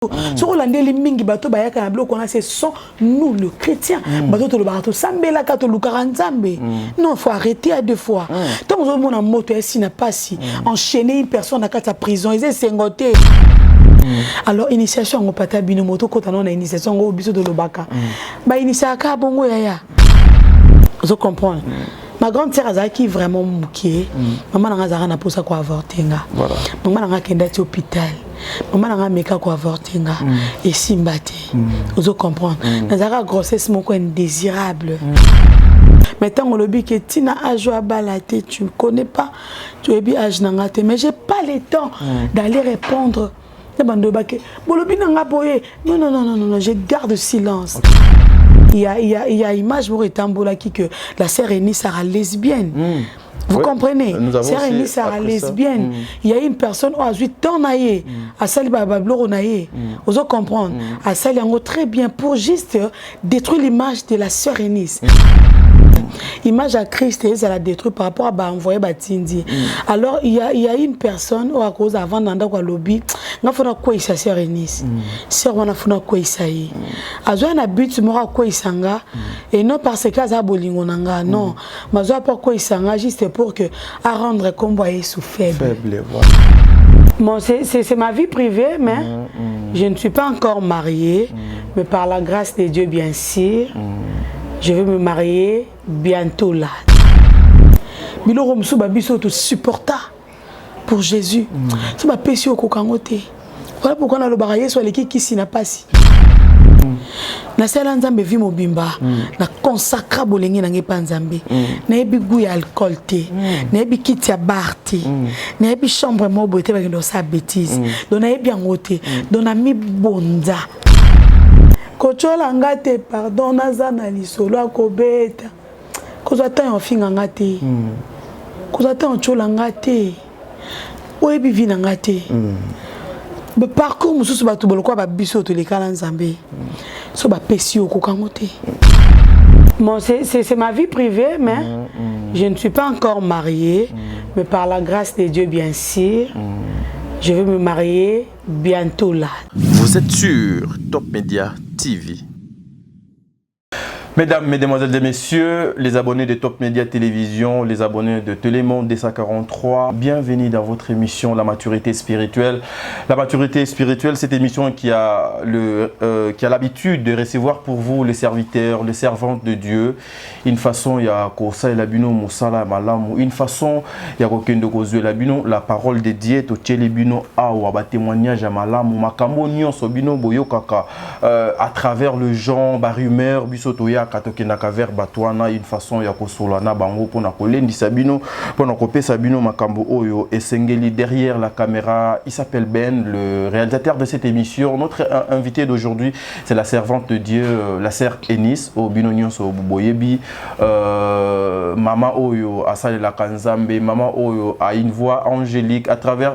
Ce qu'on a dit, les mingi bateau bayaka na bloc, ce sont nous les chrétiens. Bateau to le bateau sambela kato lukaranzambe. Non, faut arrêter à deux fois. Tant que on a moto ici n'a pas si enchaîner une personne à sa prison, ils sont ngoté. Alors initiation au pata bino moto quand on a initiation au biso de lobaka. Ba initiaka bongo yaya. Vous comprenez? Ma grande sœur Azaki vraiment mouké. Maman n'a pas pour ça quoi avorter nga. Maman n'a qu'à aller à l'hôpital. Maman n'a meka quoi avorter nga. Et simbate. Vous comprenez? Nazara grossesse mon indésirable. Maintenant on le dit que Tina a joué à balater, tu ne connais pas, tu es bien âge n'angate, mais j'ai pas le temps d'aller répondre. Non, je garde silence. Il y a image pour étambola qui que la sœur Eni sera lesbienne. Vous comprenez? Sœur Eni sera lesbienne. Il y a une personne qui a 8 ans naïe, à Sali Babablo naïe. Vous comprenez? À Sali très bien pour juste détruire l'image de la sœur Eni. Image à Christ, elle a détruit par rapport à envoyer Batindi. Alors il y a une personne ou à cause avant d'anda quoi lobby, n'a fait quoi ça sœur Enis. Sœur on a fait quoi ça y. Azo na but mora quoi isanga et non parce que ça bolingo nanga non, mais zo pas quoi isanga juste pour que à rendre combo sous faible. Bon, c'est ma vie privée, mais je ne suis pas encore mariée, mais par la grâce de Dieu bien sûr. Je vais me marier bientôt là. Biloro msuba biso to supporta pour Jésus. C'est ma péché au kokangote. Voilà pourquoi on a le baraye sur l'équipe qui s'y n'a pas si. Na sala nzambe vi mobimba na consacra bolengi na ngepa nzambe na ebi goût ya alcool te na ebi kiti ya bar te na ebi chambre mo bote ba ndo sa bêtise donc na ebi angote donc na mi bonza. Kochola ngate pardon nazana lisolo akobeta kozata en finga ngate kozata en chola ngate oyebi vina ngate be parcours mususu batu boloko ba biso to lekala nzambe so ba pesio kokangote. Bon, c'est ma vie privée, mais je ne suis pas encore mariée, mais par la grâce de Dieu bien sûr. Je vais me marier bientôt là. Vous êtes sur Top Media TV. Mesdames, mesdemoiselles et messieurs, les abonnés de Top Media Télévision, les abonnés de Télémonde D143, bienvenue dans votre émission La Maturité Spirituelle. La Maturité Spirituelle, cette émission qui a l'habitude de recevoir pour vous les serviteurs, les servantes de Dieu. Une façon, il y a Kosa et Labino, Moussala, Malam, une façon, il y a Kokendo Kozue Labino, la parole de Dieu, Tochele Bino, Awa, témoignage à Malam, Makambo, Nyon, Sobino, Boyo Kaka, à travers le genre, Barumeur, Bisotoya, Katoke Nakaver Batouana, une façon ya kosolana bango pour na kolendi sabino pour na kopé sabino makambo oyo et sengeli derrière la caméra. Il s'appelle Ben, le réalisateur de cette émission. Notre invité d'aujourd'hui, c'est la servante de Dieu, la sœur Enis au binonion so buboyebi, mama oyo asale la kanzambe, mama oyo a une voix angélique à travers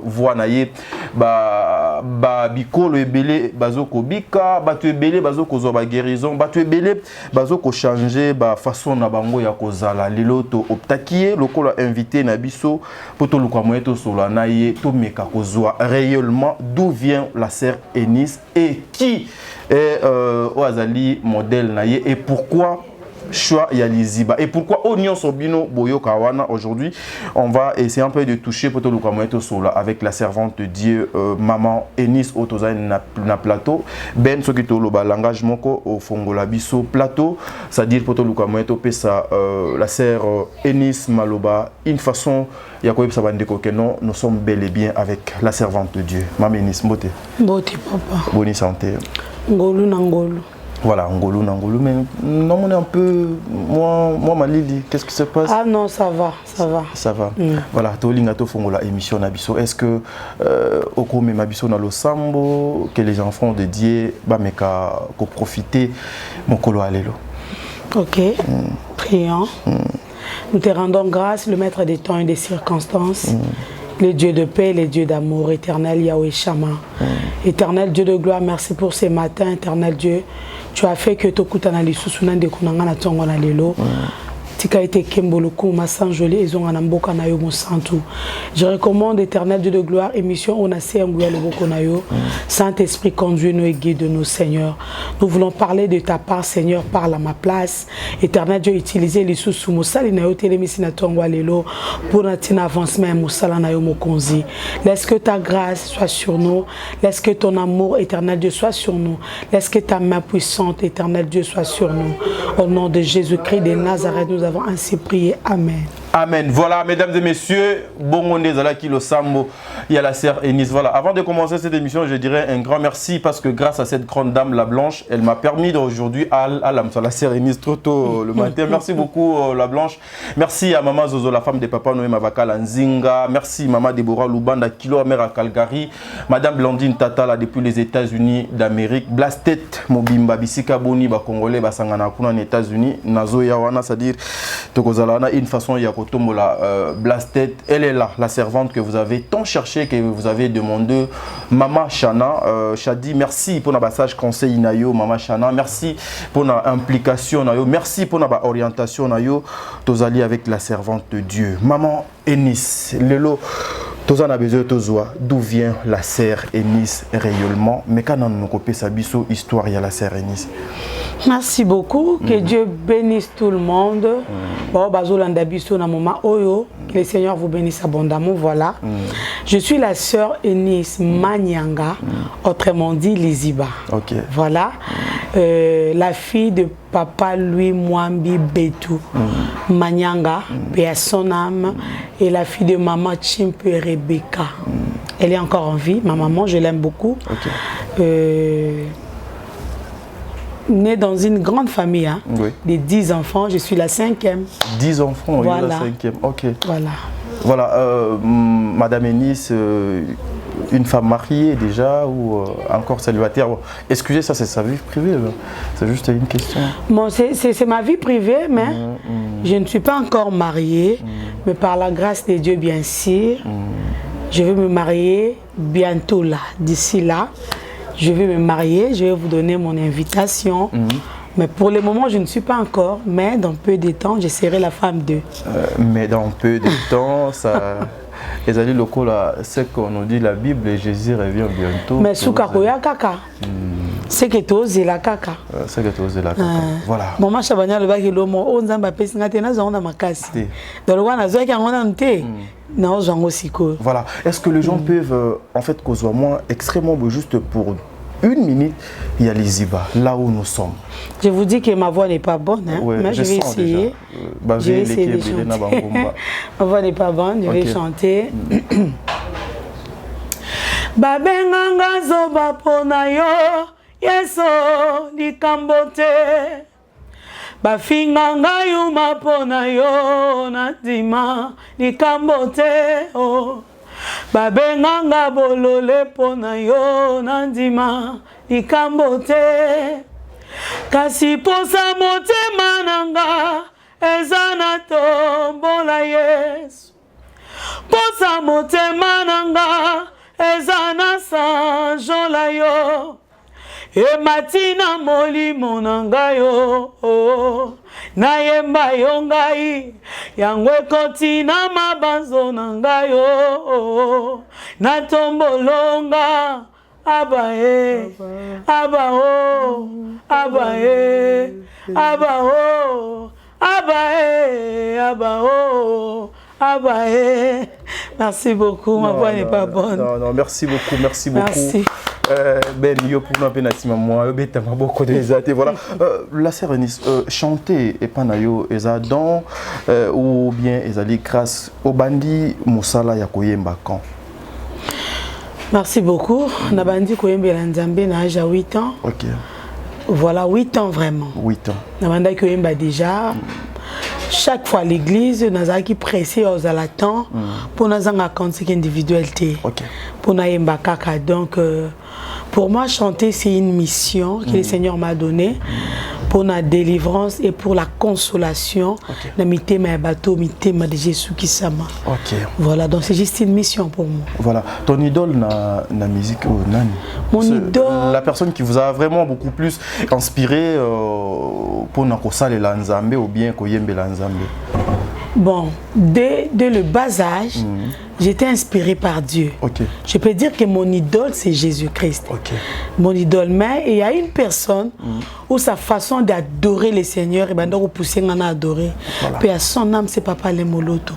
voix naye ba bikolo ebele bazoko bika batu ebele bazoko zo ba guérison batu ebele bazoko changer ba façon na bango ya kozala liloto optakie lokola invité na biso poto lukwa moyeto solo na ye to meka kozwa réellement d'où vient la sœur Enis et qui est oazali modèle na ye et pourquoi choix Yaliziba et pourquoi Oignon Sobino Boyo Kawana. Aujourd'hui on va essayer un peu de toucher poto lukwa moyeto solo avec la servante de Dieu maman Enis Otoza na plateau Ben Sokito loba langage moko au fongola biso plateau, c'est-à-dire poto lukwa moyeto pesa la sœur Enis Maloba une façon ya ko yebisa bandeko que non, nous sommes bel et bien avec la servante de Dieu maman Enis mbote papa bonne santé ngolu na ngolu. Voilà, Ngolo, mais non, on est un peu. Moi, Malili, qu'est-ce qui se passe? Ah non, ça va. Ça va. Voilà, Tolingato Fongola émission Nabiso. Est-ce que au cours de Mabiso dans le Sambo, que les enfants de Dieu, bah, mais qu'à profiter, mon colo allélo. Ok, prions. Nous te rendons grâce, le maître des temps et des circonstances. Le Dieu de paix, le Dieu d'amour, éternel Yahweh Shama. Éternel Dieu de gloire, merci pour ce matin, éternel Dieu. Tu as fait que Tokutana Lissusuna de Kunangana Tongona Lelo. tika été Kemboloko, ma Saint-Joli, et Zonganamboka Nayo, mon Santou. Je recommande Éternel Dieu de gloire, émission on a Séangouya le Bokonayo. Saint-Esprit, conduis-nous et guide-nous, Seigneur. Nous voulons parler de ta part, Seigneur, parle à ma place. Éternel Dieu, utilisez les sous Moussali Nayo, Télémissina Tongwa Lelo, pour notre avancement, Moussala Nayo Mokonzi. Laisse que ta grâce soit sur nous. Laisse que ton amour, Éternel Dieu, soit sur nous. Laisse que ta main puissante, Éternel Dieu, soit sur nous. Au nom de Jésus-Christ de Nazareth, nous avons ainsi prié. Amen. Amen. Voilà, mesdames et messieurs, Bongonde Zalaki lo Sambo, il y a la sœur Eunice. Voilà, avant de commencer cette émission, je dirais un grand merci parce que grâce à cette grande dame, la Blanche, elle m'a permis d'aujourd'hui à la sœur Eunice trop tôt le matin. Merci beaucoup, la Blanche. Merci à Maman Zozo, la femme de Papa Noé Mavaka Lanzinga. Merci Maman Deborah Lubanda, Kilo Mère à Calgary. Madame Blandine Tatala depuis les États-Unis d'Amérique. Blastet Mobimba, Bisika Boni, Congolais, Basangana Kuna, les États-Unis. Nazo Yawana, c'est-à-dire Tokozalana, une façon Yako. Blastet, elle est là, la servante que vous avez tant cherché, que vous avez demandé. Maman Chana, Chadi, merci pour notre passage conseil nayo, Maman Chana, merci pour notre implication nayo, merci pour notre orientation nayo, tous alliés avec la servante de Dieu. Maman Eunice, Lelo, tous en a besoin d'où vient la sœur Eunice réellement, mais quand on a coupé sa biso histoire, il y a la sœur Eunice. Merci beaucoup, que Dieu bénisse tout le monde. Bon, bazolanda biso na moment oyo, que le Seigneur vous bénisse abondamment. Voilà. Je suis la sœur Eunice Manyanga, autrement dit Liziba. Ok. Voilà. La fille de Papa Louis Mwambi Betou Manyanga, paix à son âme, et la fille de Maman Chimpe Rebecca. Elle est encore en vie, ma maman, je l'aime beaucoup. Okay. Née dans une grande famille, hein, oui. De 10 enfants, je suis la 5e. 10 enfants, voilà. La 5e, ok. Voilà. Voilà, Madame Eunice, une femme mariée déjà ou encore célibataire? Excusez, ça c'est sa vie privée, c'est juste une question. Bon, c'est ma vie privée, mais je ne suis pas encore mariée, mais par la grâce de Dieu, bien sûr, je vais me marier bientôt là, d'ici là. Je vais me marier, je vais vous donner mon invitation. Mais pour le moment, je ne suis pas encore. Mais dans peu de temps, je serai la femme d'eux. Mais dans peu de temps, ça... Les alliés locaux, c'est qu'on nous dit la Bible et Jésus revient bientôt. Mais Soukakoya Kaka. C'est que tu oses la Kaka. C'est que tu oses la Kaka. Voilà. Maman Chabania, le bac est l'homme. On s'en va passer dans zone à ma casse. Dans le Wana, Zoé qui a un thé. Non, j'en aussi cool. Voilà. Est-ce que les gens peuvent, en fait, qu'on soit moins extrêmement juste pour une minute, il y a Liziba, là où nous sommes. Je vous dis que ma voix n'est pas bonne, hein, ouais, mais je vais essayer. Je vais essayer de chanter. Ma voix n'est pas bonne, je vais chanter. Babenganga zoba pona yo, yeso likambote. Bafinganga yuma pona yo, nadima likambote. Oh. Babenganga bolole pona yo nandima likambote kasi posa motema nanga ezana tombola Yesu posa motema nanga ezana sanjola yo e matina molimo nanga yo na yemba yo ngai yango ekoti na mabanzo na ngai yo na tombolonga abae abao abae abao abae abao abae. Merci beaucoup, ma voix n'est pas bonne. Non, merci beaucoup, merci beaucoup. Merci. Ben, yo pour nous appeler moi, bête m'a beaucoup de les voilà. La sœur Eunice, chanter et pas nayo ezadon ou bien ezali grâce au bandi musala ya koyemba quand. Merci beaucoup. Na bandi koyemba la Nzambe na âge à 8 ans. OK. Voilà, 8 ans vraiment. 8 ans. Na bandi koyemba déjà. Chaque fois l'église, nous avons pressé aux alatans pour nous avoir un compte individualité. Pour nous donc pour moi chanter c'est une mission que le Seigneur m'a donnée pour la délivrance et pour la consolation na mitema ya bateau, mitema de Jésus qui s'ama. Voilà, donc c'est juste une mission pour moi. Voilà, ton idole na musique nani? Mon idole, la personne qui vous a vraiment beaucoup plus inspiré pour nakosala la nzambe ou bien koyembe la nzambe. Bon, dès le bas âge, j'étais inspirée par Dieu. Je peux dire que mon idole, c'est Jésus-Christ. Mon idole. Mais il y a une personne où sa façon d'adorer le Seigneur, et donc pousser à adorer. Puis à son âme, c'est Papa Lemoloto.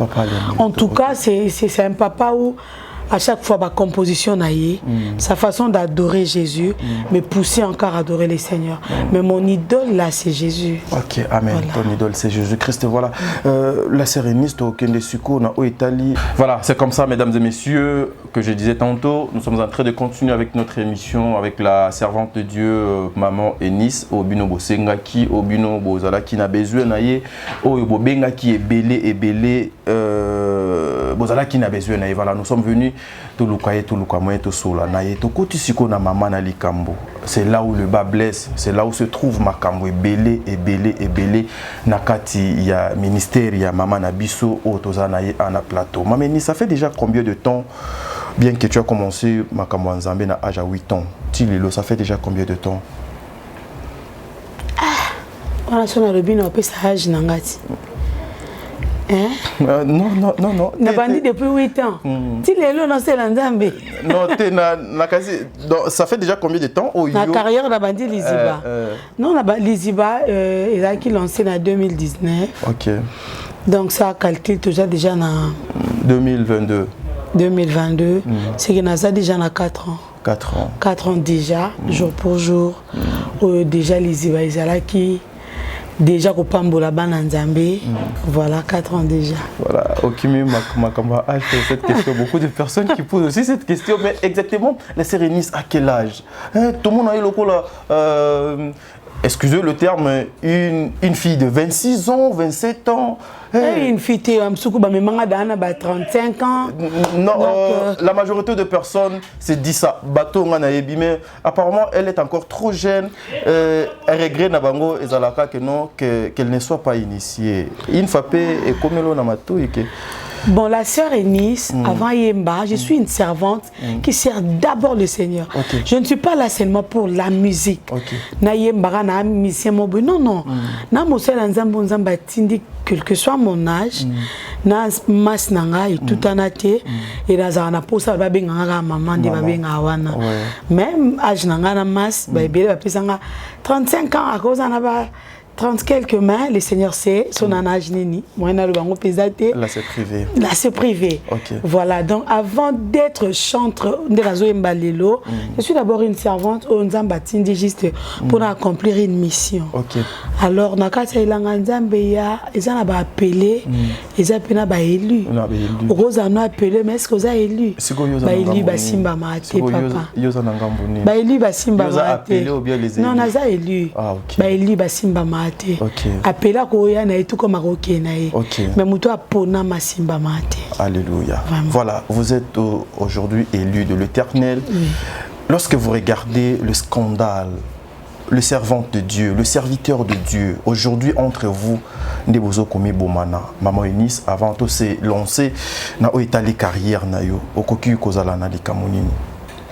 En tout cas, c'est un papa où à chaque fois ma composition sa façon d'adorer Jésus me pousser encore à adorer le Seigneur. Mais mon idole là c'est Jésus. Amen. Voilà. Ton idole c'est Jésus-Christ. Voilà. La séréniste au Kende Suko na Italie. Voilà, c'est comme ça mesdames et messieurs que je disais tantôt, nous sommes en train de continuer avec notre émission avec la servante de Dieu maman Eunice Obino Bosengaki Obino Bozalaki na besoin naye Oyo Bengaki et belé Bozalaki na besoin naye. Voilà, nous sommes venus c'est là où le bas blesse, c'est là où se trouve Makambo belé nakati il y a ministère il y a maman Nabiso Otozanaye en plateau. Mameni, ça fait déjà combien de temps bien que tu as commencé Makambo Nzambe na âge à 8 ans? Tililo, ça fait déjà combien de temps? On a son robine au âge nangati. Non. Na bandi depuis 8 ans. Tu l'es là dans ce Nzambe. Non, ça fait déjà combien de temps? La carrière de bandi Liziba. Non, Liziba, il a qui lancé en 2019. Donc ça calcule déjà dans 2022. 2022. C'est qu'il a ça déjà dans 4 ans. 4 ans. 4 ans déjà, jour pour jour. Déjà Liziba, il a qui déjà au Pambola Bananzambe, voilà 4 ans déjà. Voilà, Okimi Makamba a fait cette question. Beaucoup de personnes qui posent aussi cette question, mais exactement, la séréniste à quel âge? Tout le monde a eu le excusez le terme, une fille de 26 ans, 27 ans. Une fille qui a 35 ans. Non, la majorité de personnes se disent ça. Mais apparemment, elle est encore trop jeune. Elle regrette qu'elle ne soit pas initiée. Une fois et comme elle Bon, la sœur Eunice, avant Yemba, je suis une servante qui sert d'abord le Seigneur. Je ne suis pas là seulement pour la musique. Na Yemba, na musicien mobu. Non. Na mosel nzambo nzamba tindi, quel que soit mon âge, na mas nanga et tout en athée, et na zana posa ba benga maman de ba benga wana. Même âge nanga na mas, ba bébé ba pesanga 35 ans à cause na ba 30 quelques mains, le Seigneur sait, son âge nini. Moi, je suis là, c'est privé. Là, c'est privé. Voilà, donc avant d'être chanteur de la Zoé Mbalelo, je suis d'abord une servante au Nzambatindi juste pour accomplir une mission. Alors, dans le cas de Nzambeya, ils ont appelé, ils ont élu. Ils ont appelé, mais est-ce qu'ils ont élu? Ils ont élu Basimba Maate, papa. Ils ont élu Basimba Maate. Non, ils ont élu. Ils ont élu Basimba Maate. Appela koya na tout comme marocain mais muto apona masimba mate. Alléluia. Voilà, vous êtes aujourd'hui élu de l'Éternel. Lorsque vous regardez le scandale, le servant de Dieu, le serviteur de Dieu, aujourd'hui entre vous, Ndebozo Komi Bomana, Maman Eunice, avant tout s'est lancé na oitali carrière na yo, okoki kozala na likamonini.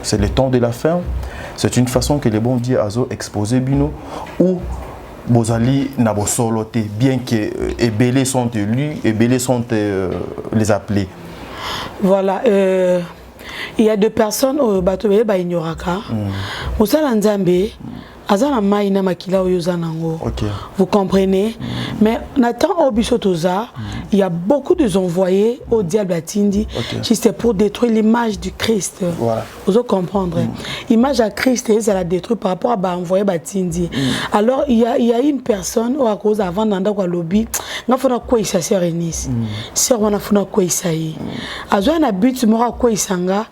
C'est le temps de la fin. C'est une façon que les bons dieux azo exposé bino ou Bozali na bosolote, bien que Ebélé sont élus, Ebélé sont les appelés. Voilà, il y a 2 personnes au bateau ba ignoraka. Mosala Nzambe azana maina makila oyozanango. Vous comprenez? Mais Nathan Obisotoza, il y a beaucoup de envoyés au diable à Tindi, juste pour détruire l'image du Christ. Voilà. Vous comprendre? L'image à Christ, elle a détruit par rapport à envoyer Batindi. Alors il y a une personne au à cause avant d'anda kwa lobby, n'a fait quoi il s'est Eunice. Sœur on a fait quoi il s'est. Azo na but mora quoi il sanga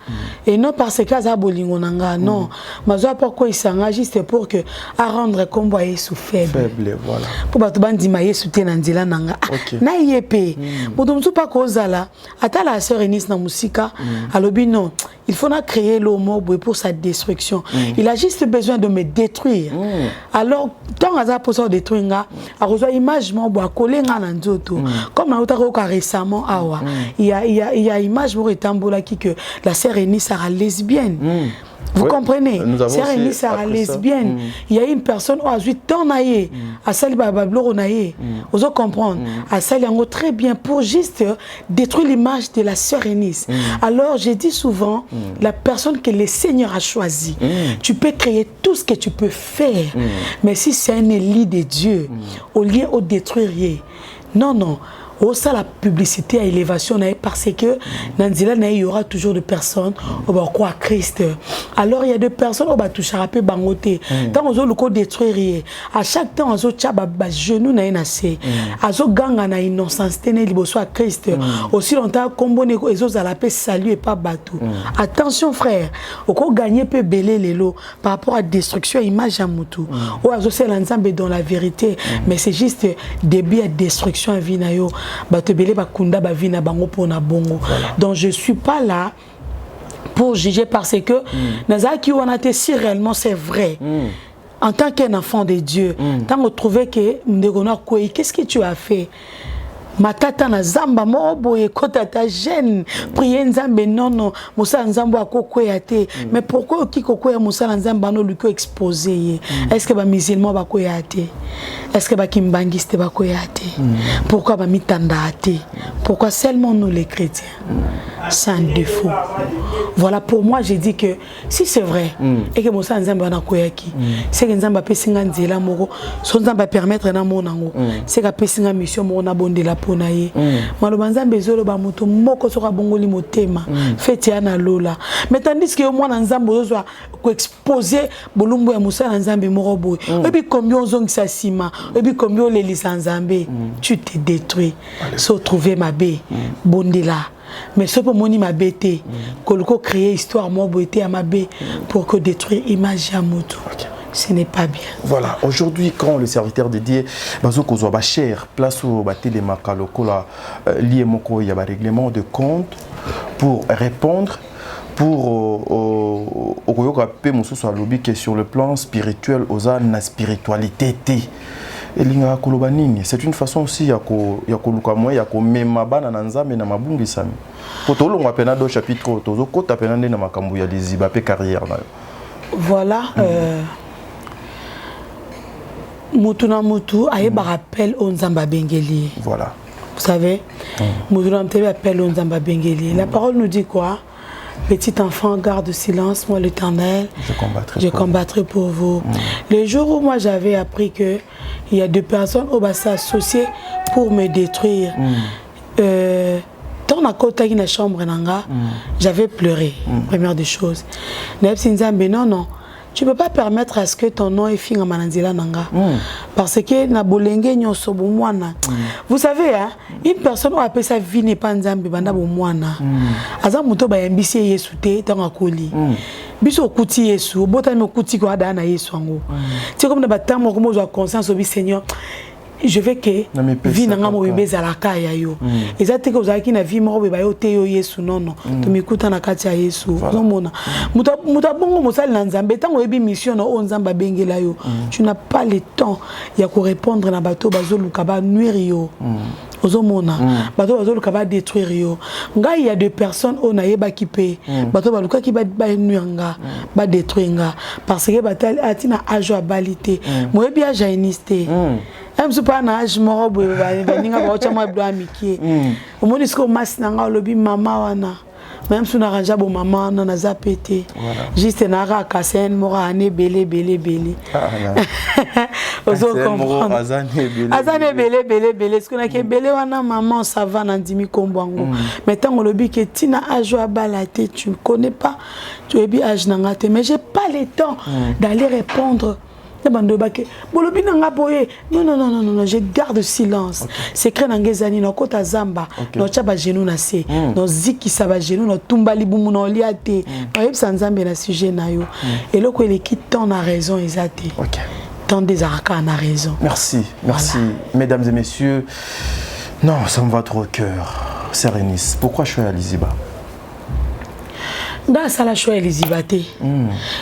et non parce que za bolingo nanga non, mais azo pas quoi il sanga juste pour que à rendre combat sous faible. Voilà. Pour battre bandi maïe soutien nzela nanga. Na yépé. te moto mutu pas kozala ata la sœur Eunice na musika alobi non il faut na créer l'homme pour sa destruction il a juste besoin de me détruire alors tant aza pour ça détruire nga a reçoit image mo bo coller nga na nzoto comme na utaka ko récemment awa il y a image mo etambola ki que la sœur Eunice sera lesbienne. Vous comprenez? Sœur Eunice sera lesbienne. Il y a une personne qui a 8 ans naïe, à Sali Babablo naïe. Vous comprendre? À Sali Ango très bien pour juste détruire l'image de la sœur Eunice. Alors j'ai dit souvent, la personne que le Seigneur a choisie, tu peux créer tout ce que tu peux faire, mais si c'est un élit de Dieu, au lieu de détruire, non, non. Oh, ça, la publicité à élévation, parce que dans il y aura toujours des personnes qui vont croire Christ. Alors, il y a des personnes qui vont toucher un peu bangoté. Quand on veut détruire, à chaque temps, on veut que genou na inassé. On veut ganga na innocence, tenez liboso à Christ. Aussi longtemps, comme on est à la paix, salut et pas bateau. Attention, frère, on peut gagner peu belé les lots par rapport à la destruction, image à moutou. Ou à c'est l'ensemble dans la vérité, mais c'est juste début à destruction à vinayo. Donc je ne suis pas là pour juger parce que si réellement c'est vrai. En tant qu'un enfant de Dieu, quand on trouvait que qu'est-ce que tu as fait? Ma tata na zamba mo boye kota ta jeune prier nzambe non musa nzambo akokwea te mais pourquoi ki kokwea musa nzamba no luko exposé est-ce que ba musulman ba koya te est-ce que ba kimbangiste ba koya te pourquoi ba mitanda te pourquoi seulement nous les chrétiens sans défaut voilà pour moi j'ai dit que si c'est vrai et que musa nzamba na koya ki c'est que nzamba pesinga nzela moko so nzamba permettre na monango c'est ka pesinga mission mo na bondela ponaye malobanza bezolo ba moto moko soka bongoli motema feti ana lola mais tandis que moi na nzambo ozwa ko exposer bolumbu ya musa na nzambe moko boy et puis combien ozongisa sima et puis combien les lisanzambe tu te détruis so trouver ma bé bondela mais ce pour moni ma bête koloko créer histoire moi boité à ma bé pour que détruire image ya moto. Ce n'est pas bien. Voilà, aujourd'hui, quand le serviteur dédié, cher, place au télémarca lokola, lié moko, il y a un règlement de compte pour répondre, pour que sur le plan spirituel, la spiritualité. C'est une façon aussi ya koluka moi ya komema bana na nzambe na mabungi sami. Potolo ngapena do chapitre tozo kota penande na makambu ya liziba pe carrière na. Voilà Mutuna Mutu a eu rappel au Nzamba Bengeli. Voilà. Vous savez, Mutuna Mutu appelle au Nzamba Bengeli. La parole nous dit quoi? Petit enfant, garde silence, moi l'Éternel, je combattrai pour vous. Le jour où moi j'avais appris que il y a deux personnes qui vont s'associer pour me détruire, dans ma côte dans la chambre, j'avais pleuré, première des choses. Non. Tu ne peux pas permettre à ce que ton nom est fini à Manandila Nanga. Parce que na bolenge nyoso bomwana. Vous savez, hein, une personne qui appelle sa vie n'est pas nzambe banda bomwana. Aza muto ba yambisi Yesu te tanga koli. Biso kuti Yesu, bota me kuti ko ada na Yesu ngo. C'est comme na batamo comme zo conscience au Seigneur. Je veux que vie nanga mo bébé à la kaya yo. Exactement que vous avez na vie mo bébé yo te yo Yesu non. Tu m'écoutes na kati ya Yesu. Non mona. Muta bongo mosali na nzambe tango ebi mission na o nzamba bengela yo. Tu n'as pas le temps ya ko répondre na bato bazoluka ba nuire yo. Ozomona bato bazoluka ba détruire yo. Nga il y a deux personnes on a yeba kipe. Bato baluka ki ba nuire nga, ba détruire nga parce que batal atina ajo abilité. Mo ebi aja iniste. Je ne suis pas un âge mort, je ne suis pas un âge mort. Je suis pas un même si on a un maman, on a zapété. Juste un ara kasen mora ane belé. Ozo comprendre. Azane belé. Ce qu'on a que belé wana maman ça va nan dimi kombwango. Mais tant on le dit que tina ajo abalate, tu ne connais pas. Tu es bien âge nangate, mais j'ai pas le temps d'aller répondre. Non, je garde silence. Secret nangezani no kota zamba, no chaba genou na se, no ziki saba genou no tumba libumu no liate. No yeb sanzambe na sujet na yo. Et le ko qui ton a raison ezate. Tant des araka a raison. Merci. Voilà. Mesdames et messieurs. Non, ça me va trop au cœur. Sérénis, pourquoi choisir Liziba? Dans ça la choix Liziba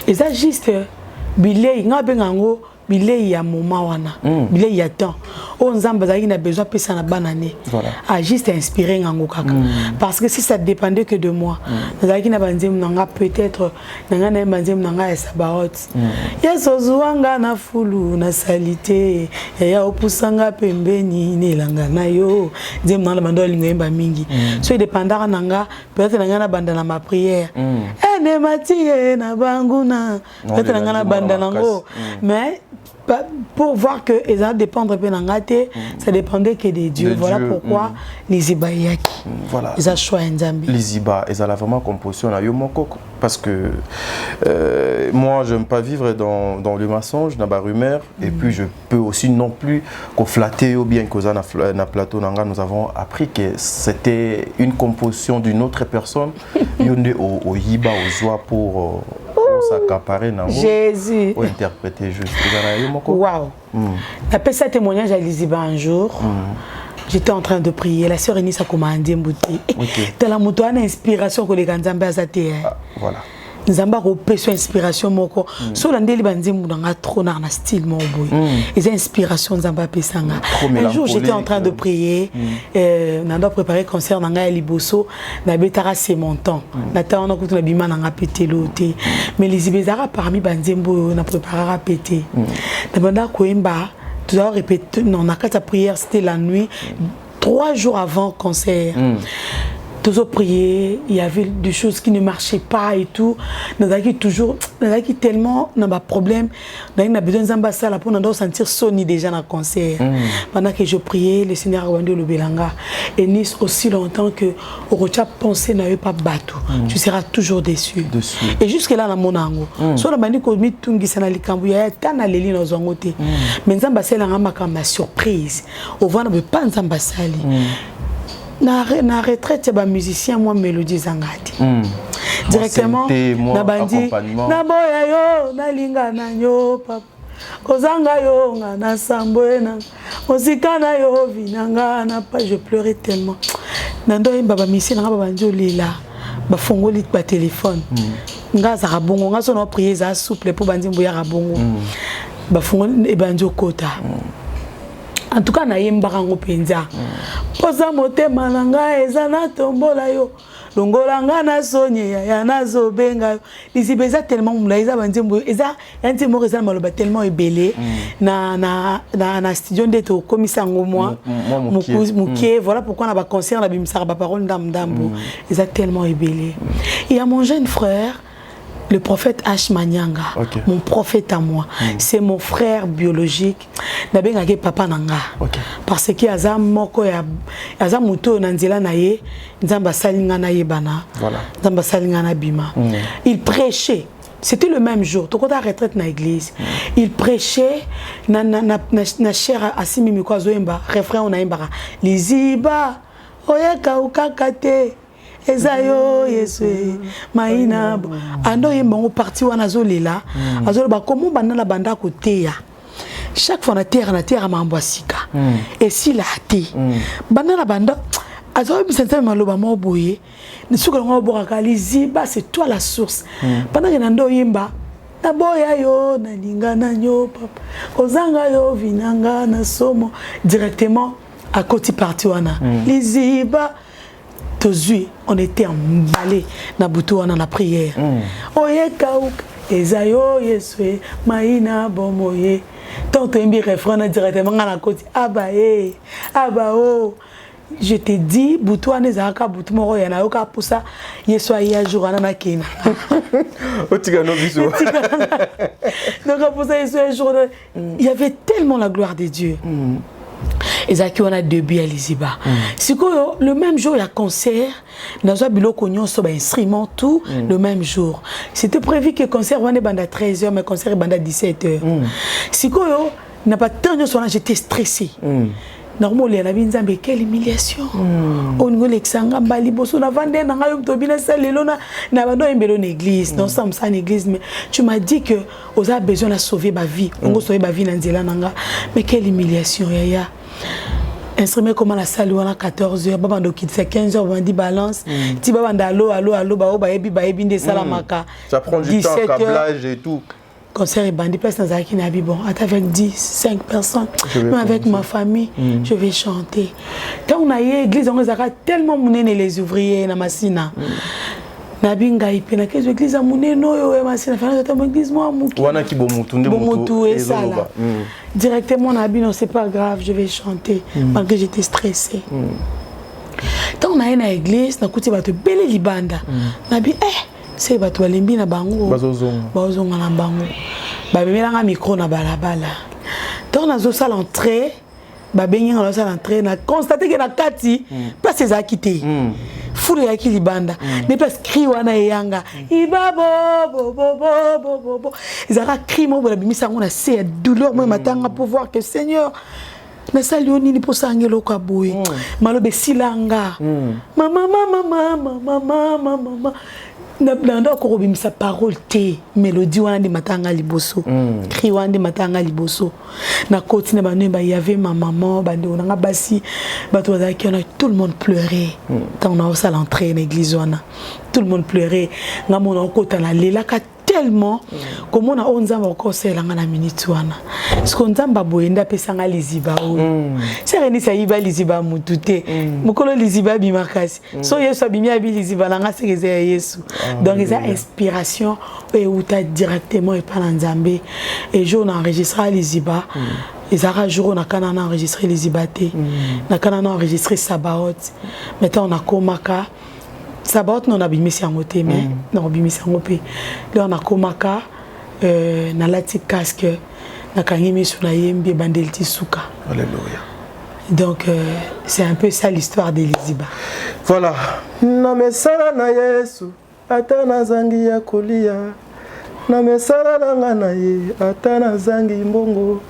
et ça juste bilei nga bengango bilei ya moment wana bilei ya temps on nzamba zaki na besoin pesa na banane a juste inspirer ngango kaka parce que si ça dépendait que de moi zaki na banzem nanga peut-être nanga na banzem nanga ya sabaot ya sozuanga na fulu na salité ya opusanga pembeni nelanga na yo nzem na bando lingemba mingi so dépendant nanga peut-être nanga na banda na ma prière ene matie na banguna peut-être nanga na banda nango mais pour voir que ça dépendre de l'angate, ça dépendait que de Dieu. Voilà pourquoi les Iba yaki. Voilà. Ils ont choisi Nzambi. Les Iba, ils ont vraiment composition à Yomoko parce que moi, je n'aime pas vivre dans le mensonge, dans la rumeur, et puis je peux aussi non plus flatter ou bien causer na plateau nanga. Nous avons appris que c'était une composition d'une autre personne. Yonde au Yiba au Zoa pour s'accaparer Jésus ou interpréter juste. Waouh. Après ça témoignage à Liziba un jour. J'étais en train de prier. La sœur Enisa a commandé Mbouti. Dans la moto, une inspiration que les Ganzamba azate. Voilà. Nzamba repé sur inspiration moko. So la ndeli banzimbu nanga trop na style mon boy. Les inspirations Nzamba pesanga. Un jour j'étais en train de prier. On doit préparer concert nanga ya Liboso. Na betara c'est mon temps. Na ta on a kutu na bima nanga pété loté. Mais les ibezara parmi banzimbu na préparera pété. Na banda koemba, tu dois répéter non na kata prière c'était la nuit 3 jours avant le concert. Toujours prier, il y avait des choses qui ne marchaient pas et tout. Nous avons toujours, nous avons tellement de problèmes. Nous avons besoin d'ambassade pour nous sentir sonner déjà dans le concert. Pendant que je priais, le Seigneur a rendu le Belanga. Et Nice aussi longtemps que Orocha pensait n'avait pas battu. Tu seras toujours déçu. Et jusque là, dans mon angle. Soit la bande qu'on mit tout qui s'en a likambu, il y a tant à l'élite dans un côté. Mais l'ambassade a ma surprise. Au vent ne veut pas l'ambassade. Na retraite ba musicien moi mélodie zangati directement na bandi na boya yo na linga na nyo papa kozanga yo na sambwena osikana yo vinanga na pas je pleurais tellement nando baba misi na baba njo lila ba fongoli ba téléphone nga za rabongo nga so na prier za souple pour bandi mboya rabongo ba fongoli e banjo kota. En tout cas, na yembarango penza. Posa motema nanga eza na tombola yo. Longolanga na sonye ya nazo benga. Lisibeza tellement mulaisa banzembo eza yanti mo reza maloba tellement ebelé na studio ndeto komisa ngomwa mukie voilà pourquoi on a ba concert na bimsara ba parole ndamdambo eza tellement ebelé. Et à mon jeune frère le prophète H. Manyanga, mon prophète à moi, c'est mon frère biologique. Nabengake papa nanga. Parce que azam moko ya azam muto nanzela naye, nzamba salinga naye bana. Nzamba salinga na bima. Il prêchait. C'était le même jour. Tout quand retraite na église, il prêchait na cher asimi mikwazo emba, refrain on a embara. Liziba oyeka ukakate. Ezayo Yeswe maina ando yembango parti wana zolela azola ba comment banda la banda côté ya chaque fois na terre mambwasika et si la té banda la banda azola bisenta maloba mo boye ni suka ngo boraka Liziba c'est toi la source pendant que nando yemba na boya yo na linga na nyo papa kozanga yo vinanga na somo directement à côté parti wana Liziba. On était emballés na butu wana na prière. Oyeka ezayo Yeswe maina bomoye. Tant embi refrain directement na côté abae abao. Je te dis butu wana ezaka butu moko ya na yoka pusa Yeswa ya jourana na kina. Otigano biso. Donc pour ça Yeswa jourana il y avait tellement la gloire de Dieu. Et ça qui on a début à Liziba. C'est que le même jour il y a concert, dans un bureau qu'on sur instrument tout le même jour. C'était prévu que le concert va à 13h mais le concert va à 17h. C'est que n'a pas tant de temps j'étais stressé. Normalement il y a une quelle humiliation. On nous l'exanga bali bosso na vendre na ngayo tobina salelo na bando embelo l'église, non ça en église mais tu m'as dit que on a besoin de sauver ma vie. On veut sauver ma vie dans nzela nanga. Mais quelle humiliation yaya. instrument comment la salle à 14h, baba ndo quitte 15h, on dit balance, ti baba ndalo allo ba ebi nde salamaka. Ça prend du temps, câblage et tout. Concert et bandi place dans Aki Nabi, bon, avec 10, 5 personnes, même avec ma famille, je vais chanter. Quand on a eu l'église, on a tellement mouné les ouvriers na masina. Nabi ngai pe na kezo église a mouné no yo masina, fana ta église moi muki. Wana ki bomutu et ça là. Directement Nabi non c'est pas grave, je vais chanter malgré j'étais stressée. Quand on a eu na église, na kuti ba te belé libanda. Nabi c'est bato balembi na bango bazozonga na bango babemelanga micro na balabala tant nazo sala entrée babengi na sala entrée na constater que na kati pas ces akité foule ya ki libanda mais pas cri wana yanga iba bo izara cri mo bola bimisa ngona c'est douleur moi matanga pour voir que Seigneur na sali onini po sangelo ka boye malobe silanga mama na blanda ko bimisa parole te mélodie wana de matanga liboso cri wana de matanga liboso na koti na banu ba y avait ma maman bande onanga basi bato bazaki on a tout le monde pleurait quand on a aussi l'entrée dans l'église wana tout le monde pleurait ngamona okota na lela ka tellement comment on a onzamba encore selanga na minute wana ce qu'on nzamba boyenda pesanga liziba o c'est reni sa yiba liziba mutute mukolo liziba bimakasi so yesu abimia bi liziba langa sekeze ya yesu donc ils a inspiration et où tu directement et pas nzambe et jour on enregistrera liziba ils a jour on a kanana enregistré liziba te na kanana enregistré sabaot maintenant on a komaka Sabat non abimisi angote mais non abimisi angope là on a komaka na lati casque na kangimi suna yembi bandelti suka. Alléluia. Donc c'est un peu ça l'histoire de Liziba. Voilà. Na mesala na Yesu atana zangi ya kolia. Na mesala na na ye atana zangi mbongo.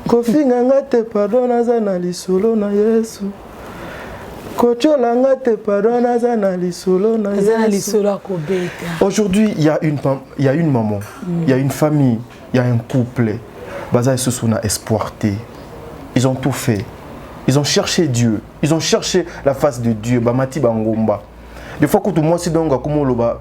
Kofinga ngate pardona za na lisolo na Yesu. Aujourd'hui, il y a une maman, il y a une famille, il y a un couple. Baza Susuna espoirté. Ils ont tout fait. Ils ont cherché Dieu. Ils ont cherché la face de Dieu. Bamati bangomba. Des fois, quand moi, si donc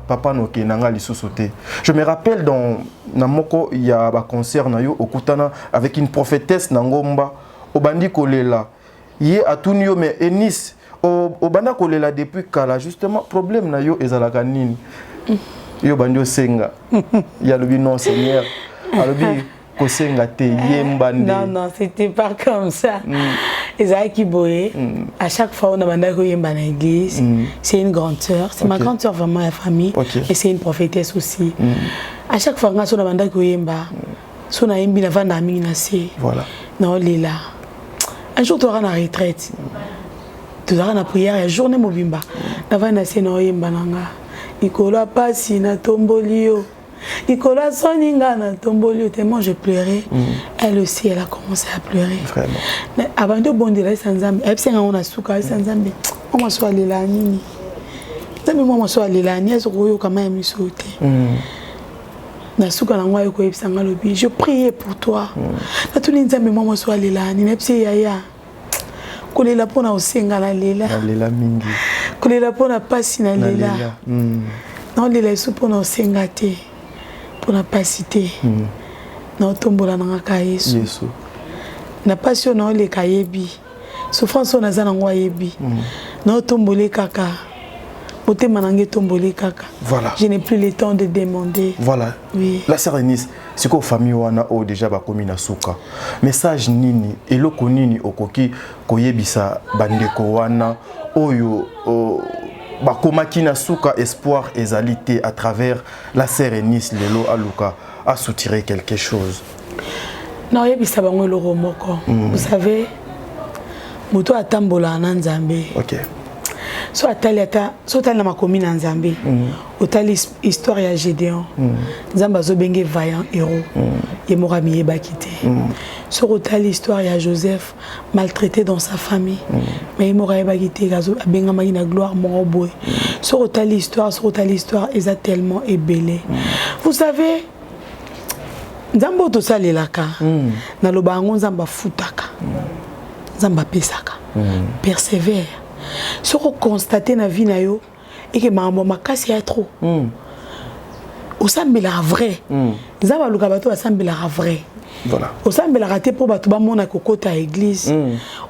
papa noke nanga lisosote. Je me rappelle dans Namoko, il y a un concert nayo okutana avec une prophétesse nangomba. Obandi kolela. Yé atunyo mais Enis. Au banda kolela depuis kala justement problème na yo ezalaka nini yo bandio senga ya lobi non Seigneur alobi ko senga te yembande non c'était pas comme ça ezaki boye à chaque fois on a banda ko yemba na église c'est une grande sœur c'est ma grande sœur vraiment la famille et c'est une prophétesse aussi à chaque fois on a banda ko yemba so na yembi na vanda mingi na se voilà non lela un jour tu auras la retraite. Tout à la prière, la journée mobimba. Avant na seno yemba nanga. Ikola pasi na tombolio. Ikola soninga na tombolio. Tellement je pleurais. Elle aussi, elle a commencé à pleurer. Vraiment. Avant de bondir sans zambi. Elle s'est on a souka sans zambi. On m'a soit les lanini. Zambi moi m'a soit les lani. Elle se royo comme elle me sauté. Na souka na ngwa yoko yebsanga lobi. Je priais pour toi. Na tout les zambi moi m'a soit les lani. Nepsi yaya. Kolela pona osenga na lela mingi kolela pona pasi na lela non lela so pona osenga te pona pasi te na tombola na ka Yesu na pasi na ole ka yebi souffrance na za na ngwa yebi na tombole kaka motema nange tombole kaka voilà je n'ai plus le temps de demander voilà oui la sœur Eunice c'est que famille wana o déjà ba komi na suka message nini eloko nini okoki koyebisa bandeko wana oyo ba komaki na suka espoir ezalité à travers la sœur Eunice lelo aluka a soutirer quelque chose non yebisa bango loro moko vous savez moto atambola na Nzambe OK so ataliata so tali na makomi na Nzambe otali histoire ya Gédéon Nzamba zo benge vaillant héros et morami ebakite so otali histoire ya Joseph maltraité dans sa famille mais mora ebakite gazo benga magina gloire mo boy so otali histoire est tellement ébélé vous savez Nzambo to salelaka na lobango Nzamba futaka nzamba pesaka persévère si on constate na vie na yo et que maman makasi ya trop osambela vrai nzamba luka bato basambela vrai voilà osambela raté pour bato ba mona kokota à église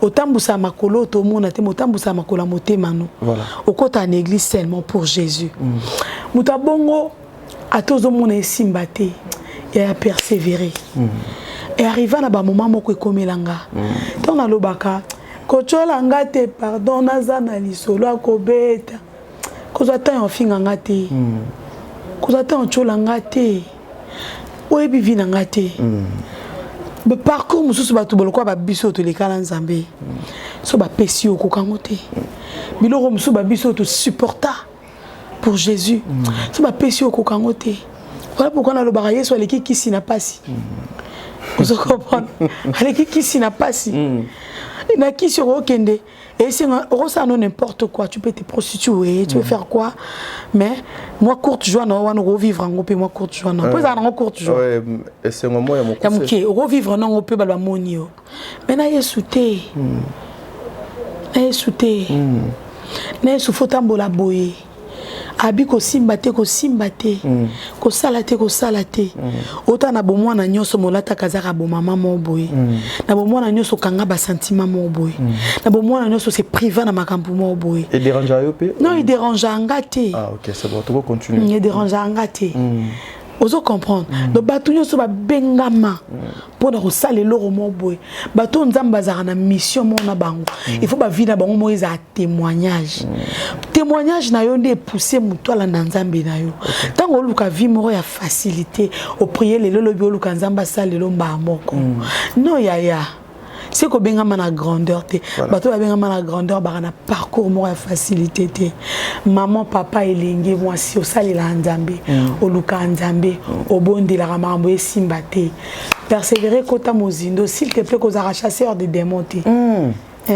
otambusa makolo to mona te otambusa makola motema no voilà okota en église seulement pour Jésus mutabongo atozo mona esimba te et a persévérer et arriva na ba moment moko ekomelanga ton na lobaka kochola ngate pardon nazana lisolo akobeta kozata en finga ngate kozata en chola ngate oyebi vina ngate le parcours mususu batu boloko ba biso to lekala nzambe so ba pesi okokango te biloko mususu ba biso to supporta pour Jésus so ba pesi okokango te voilà pourquoi na lobaka Yesu aleki kisi na pasi vous comprenez aleki kisi na pasi na kisi okende et c'est ça non n'importe quoi tu peux te prostituer tu veux faire quoi mais moi courte joie non on revivre en groupe moi courte joie non pas en courte joie ouais et c'est un moment ya muke revivre non on peut ba monio mais na Yesu te na Yesu te na Yesu fotambola boye abi ko simbate ko salate ota na bomwana nyoso molata kazaka bo mama mo boye na bomwana nyoso kanga ba sentiment mo boye na bomwana nyoso se privé na makambo mo boye et dérange yo pe non il dérange ngate ah OK c'est bon tu peux continuer il dérange ngate ozo comprendre donc bato nyoso ba bengama pour na kosala loro mo boye bato nzamba za na mission mo na bango il faut ba vie na bango mo eza témoignage témoignage na yo ndé pousser muto ala na nzambe na yo tango luka vie mo ya facilité au prier le lolo bi luka nzamba sala le lomba moko non ya c'est que bengama na grandeur te bato ba bengama na grandeur ba na parcours mo ya facilité te maman papa elenge moi si o salela nzambe o luka nzambe o bondela ka mambo esimba te persévérer kota mozindo s'il te plaît kozara chasseur de démons te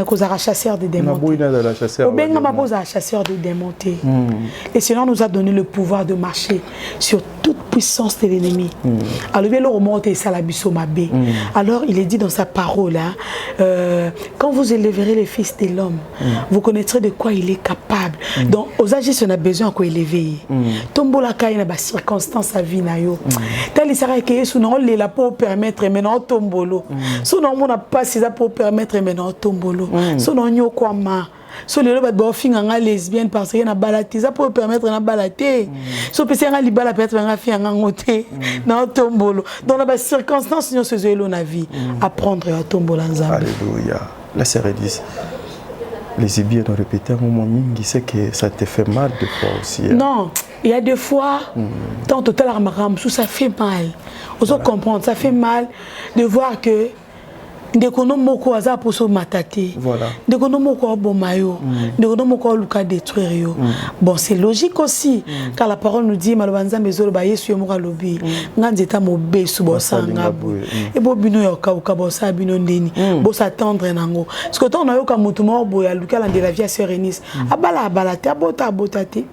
kozara chasseur de démons o bengama boza chasseur de démons te et Seigneur nous a donné le pouvoir de marcher sur toute puissance de l'ennemi alors il est dit dans sa parole quand vous élèverez le fils de l'homme vous connaîtrez de quoi il est capable donc aux âges on a besoin qu'on élever tombola kaina ba circonstance à vie na yo tel sera que Yesu non le la pour permettre maintenant tombolo so non on a pas ça pour permettre maintenant tombolo so non nyoko ma so le ba bo finga nga lesbienne parce que na balati ça pour permettre na balati so pese nga libala peut-être nga fi nga ngote na tombolo dans la circonstance nous se zelo na vie apprendre à tombola nzambe. Alléluia. La sœur dit les ibiens ont répété un moment mingi c'est que ça te fait mal des fois aussi non il y a des fois dans total armaram ça fait mal vous comprendre ça fait mal de voir que Ndekonomoko aza poso matate. Voilà. Ndekonomoko bomayo. Ndekonomoko luka détruire yo. Bon, c'est logique aussi car la parole nous dit malobanza mezolo ba Yesu yomura lobi. Nganzeta mo besu bosanga bo. Et bo bino yoka ukabosa bino ndeni. Bo s'attendre nango. Parce que ton yoka mutu mo boya luka la de la vie sœur Eunice. Abala te abota te.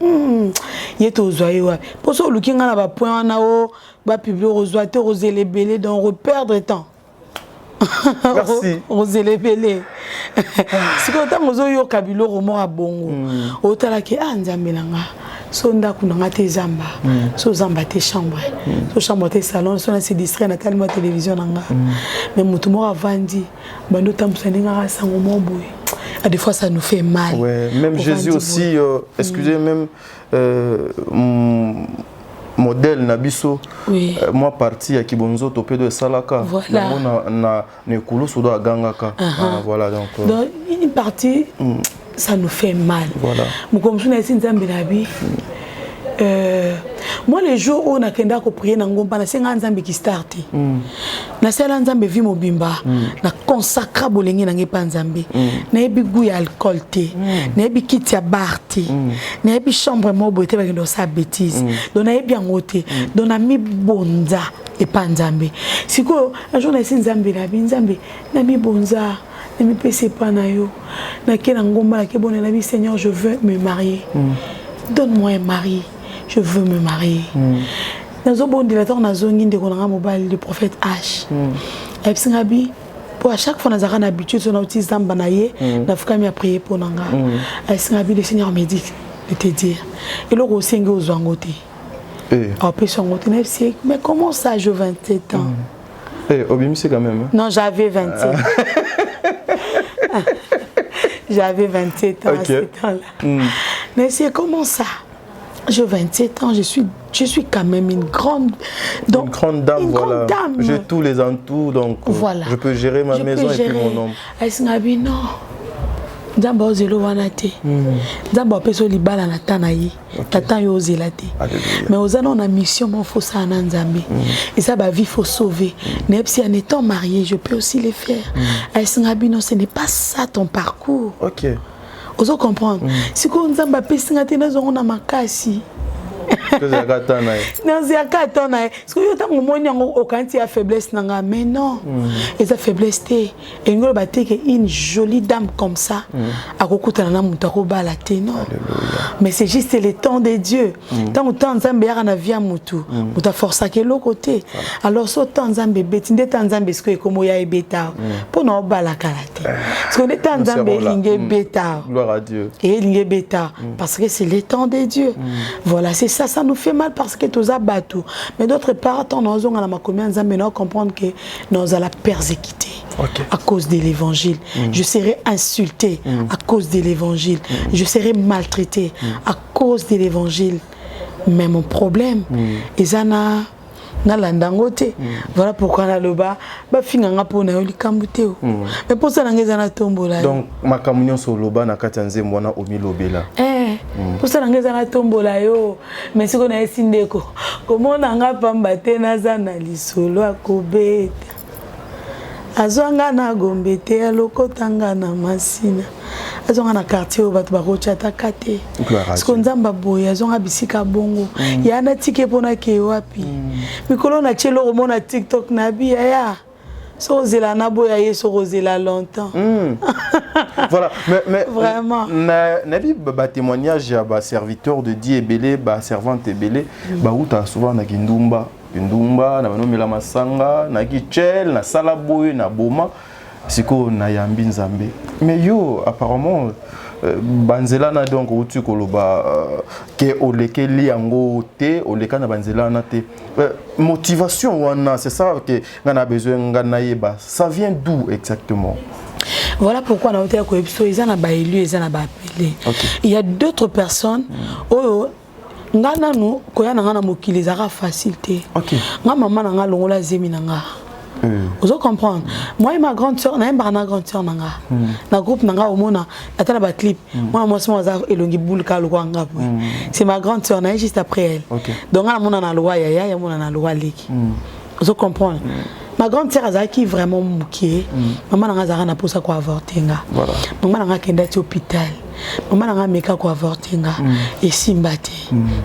Yeto zoye wa. Poso lukinga na ba point na o ba publier rozoate rosele belé donc reperdre temps. Merci. Rosé les belés. Si quand on a eu kabilo romo à bongo, otala ke nzambelanga, sonda kunanga te zamba, so zamba te chambre, so chambre te salon, so na se distrait na tellement télévision nanga. Mais mutumo avandi, bando tamsaninga sango moboy. À des fois ça nous fait mal. Ouais, même Jésus aussi, excusez même modèle nabiso moi parti à Kibonzo topé de Salaka na nekulu sudo agangaka voilà donc une partie ça nous fait mal voilà comme je n'ai nzambe nabi moi les jours où on a kenda ko prier na ngomba na senga nzambe ki starté na sala nzambe vi mobimba na consacra bolengi na ngepa nzambe na ebi gu ya alcool te na ebi kiti ya bar te na ebi chambre mo bote ba kendo sa bêtise donc na ebi angote donc na mi bonza et pas nzambe siko un jour na nzambe na bi nzambe na mi bonza na mi pese pa na yo na kena ngomba na ke bonne na bi Seigneur je veux me marier donne-moi un mari. Je veux me marier. Dans un bon dilateur, on a zongi de konanga mobile le prophète H. Epsingabi pour à chaque fois nous avons l'habitude de nous utiliser banaye na fukami à prier pour nanga est-ce que le Seigneur me dit de te dire et le rosengo aux angoté après son côté mais comment ça je 27 ans Obimisi quand même non j'avais 27 j'avais 27 ans à ce temps-là mais c'est comment ça j'ai 27 ans, je suis quand même une grande dame, voilà. J'ai tous les entours, donc voilà. Je peux gérer ma maison et puis mon homme. Non. D'abord, je l'ai d'abord, je l'ai mais aux années, on a mission, il faut ça en Nzambe. Et ça, ma vie, il faut sauver. Mais si en étant marié, je peux aussi le faire. Non, ce n'est pas ça ton parcours. Ok. Vous comprenez? Si vous avez un peu de makasi. Non, c'est à katana. Parce que vous avez une faiblesse, mais non. Et sa faiblesse, une jolie dame comme ça, mais c'est juste le temps de Dieu. Tant que temps Nzambe a na vie à mutu, muta force à quel côté. Alors so temps Nzambe beti, ndé temps Nzambe ce que comme ya beta, pour no bala kalate. Parce que ndé temps Nzambe lingé beta. Gloire à Dieu. Et lingé beta, parce que c'est le temps de Dieu. Voilà, c'est ça, ça nous fait mal parce que tous abattus. Mais d'autre part, on a ma commune Nzambe nous comprendre que nous allons persécuter. À cause de l'évangile. Je serai insulté à cause de l'évangile. Je serai maltraité à cause de l'évangile. Mais mon problème, Ezana na landangote. Voilà pourquoi on a le bas. Ba finanga pour na yoli kambute. Mais pour ça na tombola. Donc ma communion sur le bas na katanze mwana omi lobela. Pour ça na tombola yo. Mais si on a esindeko. Comment on a pamba te na zana lisolo akobeta. Azwanga na gombe te alokotanga na masina azwanga na quartier bato bakochata kate parce nzamba boya azwanga bisika bongo ya na tike pona ke wapi mikolo na chelo romona TikTok na biya ya so zela na boya yeso rozela longtemps voilà mais vraiment na bi ba témoignage ya ba serviteur de Dieu ebele ba servante ebele ba uta souvent na kindumba Ndumba na banomela masanga na kichel na salaboy na boma siko na yambi Nzambe mais yo apparemment banzela na donc utu koloba ke olekeli yango te oleka na banzela na te motivation wana c'est ça que ngana besoin ngana yeba ça vient d'où exactement? Voilà pourquoi on a été coepiso ils en a ba élu ils en a ba appelé. Il y a d'autres personnes ngana nous koya nanga mokili zara facilité. Nga maman nanga longola zemi nanga. Vous comprenez? Moi et ma grande sœur, na ma grande sœur nanga. Na groupe nanga omona atala ba clip. Moi moi za elongi bulka lokanga. C'est ma grande sœur na juste après elle. Donc na mona na loi ya mona na loi leki. Vous comprenez? Ma grande sœur azaki vraiment mukie. Maman nanga zara na posa ko avorter nga. Maman nanga kenda ti hôpital. Maman nanga meka ko avorter nga et simbate.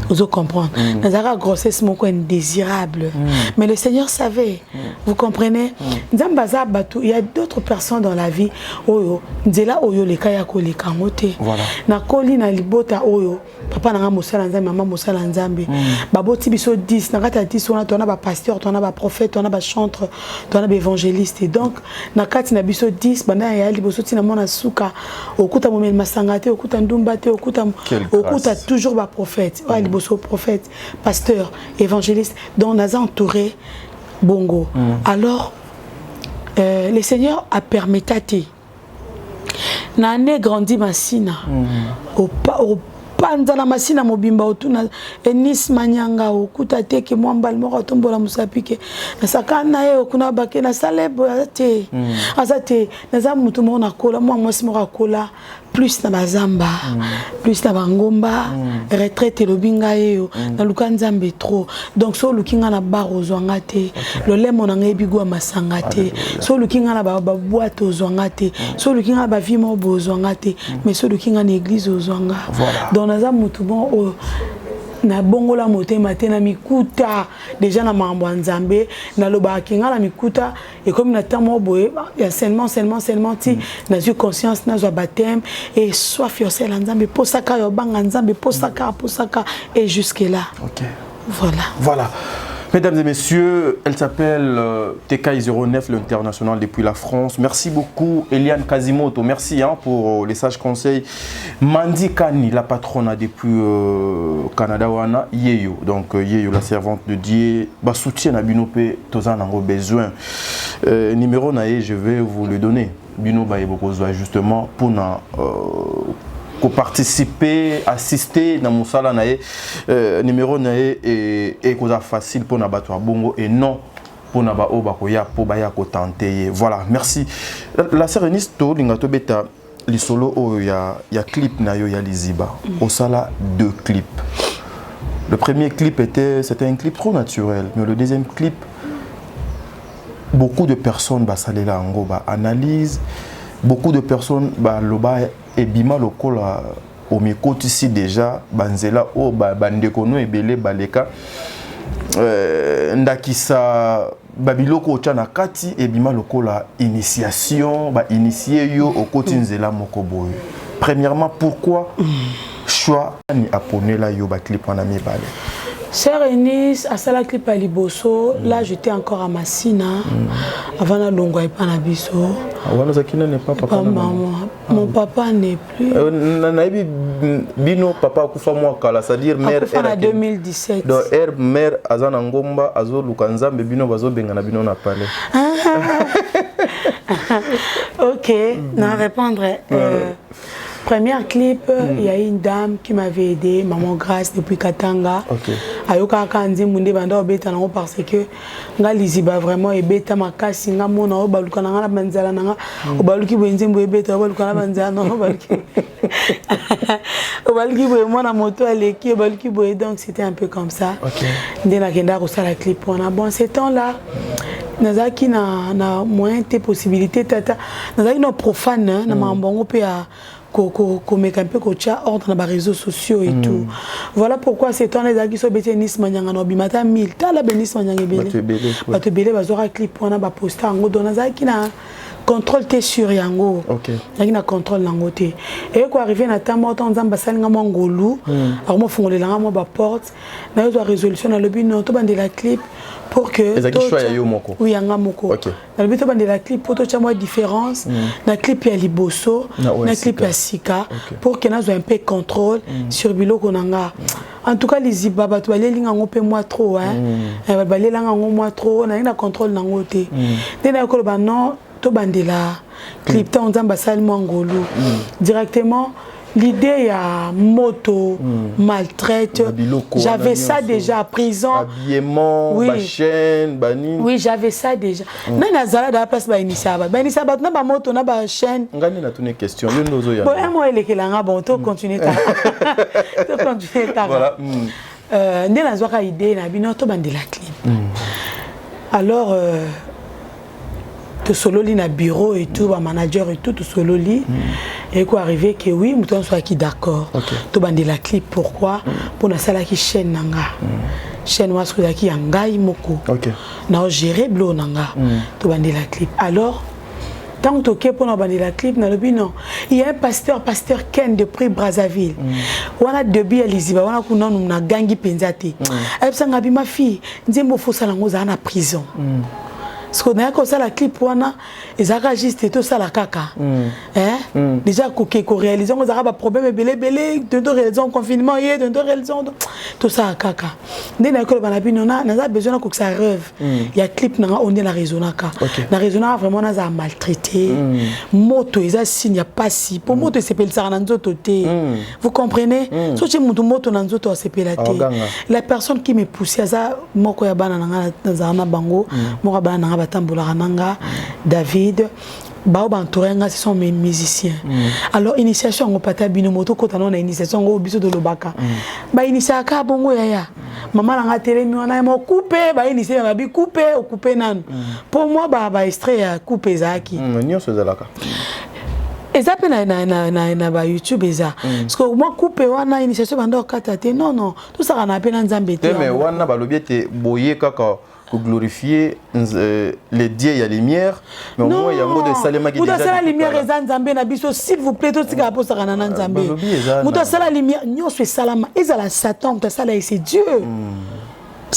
Vous comprenez? Nazara grossesse moko indésirable. Mais le Seigneur savait. Vous comprenez? Nzambaza batu, il y a d'autres personnes dans la vie oyo nzela oyo le kaya ko le kangote. Na koli na libota oyo papa nanga mosala nzambe maman mosala nzambe. Baboti biso 10 na kata 10 on a ba pasteur, on a ba prophète, on a ba chanteur, on a ba évangéliste et donc na kati na biso 10 bana ya liboso tina mona suka okuta momel masangate okuta ndumbate okuta toujours ba prophète, liboso prophète, pasteur, évangéliste dont on a entouré bongo. Alors le Seigneur a permis tati na né grandi masina au panza na masina mobimba otuna enis manyanga okuta teke mwambal moko tombola musapike na sakana ye okuna bake na salebo azate azate na za mutu mo na kola moi mwasi mo kola plus na bazamba plus na bangomba retraite lobinga yo na lukanzambe trop donc so lukinga na bar ozwanga te le lemo na ngebi gwa masanga te so lukinga na ba boîte ozwanga te so lukinga ba vie mo bozwanga te mais so lukinga na église ozwanga donc naza mutu bon na bongola motema te na mikuta déjà na mambo nzambe na loba kinga na mikuta et comme na tamo boye ya seulement ti na eu conscience na zo baptême et soif yosela nzambe posaka yo banga nzambe posaka et jusque là. OK. Voilà. Mesdames et messieurs, elle s'appelle TK09, l'international depuis la France. Merci beaucoup Eliane Kazimoto, merci pour les sages conseils. Mandi Kani, la patronne depuis Canada wana Yeyo, donc Yeyo la servante de Dieu, ba soutien à Binope, tozan nango besoin. Numéro nae, je vais vous le donner. Bino ba yeboko justement pour participer, assister dans mon salon, numéro est facile pour nabatwa bongo et non pour nabatwa bakoya pour baya ko tenter. Voilà, merci. La séréniste to lingato beta li solo o ya clip na yo ya liziba. Au sala 2 clips. Le premier clip c'était un clip trop naturel, mais le deuxième clip beaucoup de personnes ba salela ngo ba analyse, beaucoup de personnes ba loba et bima lokola au mikoti ici déjà banzela o bandekono ebele baleka ndakisa babiloko tchana kati et bima lokola initiation ba initier yo au koti nzela moko boyo. Premièrement, pourquoi choix ni apone la yo ba clip wana mibale? Sœur Eunice, à ça la clip à Liboso, là j'étais encore à Massina, avant la longue et pas Nabiso. Voilà, Zakina n'est pas papa. Mon papa n'est plus. Bino papa kufa moi kala, c'est-à-dire mère en 2017. Donc mère azana ngomba azo lukanza mais bino bazo bengana bino na parler. OK, non répondre. Premier clip, il y a une dame qui m'avait aidé, Maman Grâce depuis Katanga. Ayoka kandi munde banda obeta nango parce que nga liziba vraiment ebeta makasi nga mona obaluka nanga na banzala nanga obaluki bwenzembo ebeta obaluka na banzala non obaluki obaluki bwe mona moto aleki obaluki bwe, donc c'était un peu comme ça. Ndena kenda ko sala clip on a bon ces temps là nazaki na moyen te possibilité tata nazaki no profane na mambongo pe a comme un peu ordre dans les réseaux sociaux et tout. Voilà pourquoi c'est temps les amis sont bêtés Nice Manyanga no bimata 1000 ta la Nice Manyanga belé bato belé bazora clip on a ba poster en gros dans qui na contrôle t sur yango. Yangi na contrôle nango te et quoi arriver na temps mort en zamba salinga mongolu alors moi fongolela nga mo ba porte na yo résolution na lobi non to bande la clip pour que oui anga moko na lobi to bande la clip pour to chama différence na clip ya Liboso na clip ya Sika pour que na zo un peu contrôle sur biloko nanga. En tout cas les ibaba to balinga ngo pe moi trop balinga ngo moi trop na contrôle nango te dena ko ba non to bandela clip ta onzamba salement ngolo directement l'idée ya moto maltraite j'avais ça déjà à prison habillement ba chaîne bani oui j'avais ça déjà na nazala da place ba initiaba na ba moto na ba chaîne ngani na tune question yo nozo ya bon moi elekelanga bon to continuer ta voilà ndé nazwaka idée na bino to bandela clip alors solo li na bureau et tout, manager et tout solo li et quoi arrivé que oui, mouton soit qui d'accord. To bande la clip pourquoi pour na sala ki chaîne nanga. Chaîne moi ce qui angai moko. Na gérer blo nanga. To bande la clip. Alors tant que pour na bande la clip na lobi non. Il y a un pasteur Ken de Prix Brazzaville. Wana debi aliziba wana kuna na gangi penzate. Ayebsanga bi ma fille, nzembo fo sala ngoza na prison. Parce qu'on a comme ça la clip wana ezaka juste tout ça la kaka déjà ko réaliser on a pas problème belé de réaliser confinement hier de réaliser tout ça kaka ndena ko bana bino na besoin que ça rêve il y a clip na on est la raisonnaka na raisonna vraiment na za maltraité moto eza signe ya pasi pour moto s'appelle ça na nzoto te vous comprenez so che moto na nzoto s'appelle te la personne qui me poussait ça moko ya bana na za na bango moko bana batambola nanga David bao bantorenga ce sont mes musiciens alors initiation ngo pata bino moto kota na initiation ngo biso de lobaka ba initiaka bongo ya maman nanga telemi wana mo couper ba initier ba bi couper ou couper nan pour moi ba extrait couper zaki nyo sezalaka eza pe na ba YouTube eza parce que moi couper wana initiation bando kata te non tout ça na pe na nzambe te mais wana ba lobiete boye kaka pour glorifier les dieux et la lumière mais au moins il y a un mot de salema qui déjà la lumière est nzambe na biso s'il vous plaît tout ce qui a pour ça na nzambe muta sala lumière nyo se salama ezala Satan muta sala c'est Dieu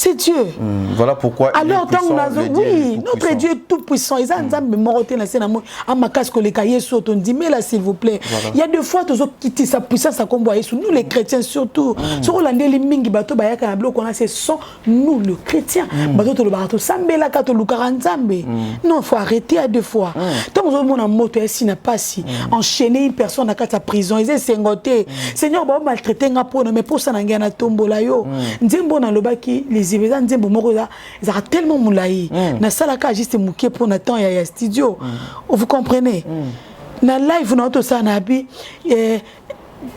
c'est Dieu. Voilà pourquoi alors tant oui, notre Dieu est tout puissant. Ils ont me moroté na scène à ma casque les cahiers sur ton dit mais là s'il vous plaît. Il y a des fois tous quitter sa puissance à combo sur nous les chrétiens surtout. Sur Hollandais les mingi bato bayaka na bloc on a c'est sont nous les chrétiens. Bato to le barato sambela ka to lukara nzambe. Non, faut arrêter à deux fois. Tant on a moto ici n'a pas si enchaîner une personne à sa prison, ils sont ngoté. Seigneur ba maltraiter nga pour mais pour ça na ngana tombola yo. Nzembo na lobaki les événements nzembo moko ils ont tellement moulaï. Na sala ka juste mouké pour Nathan ya studio. Vous comprenez? Na live na auto ça na bi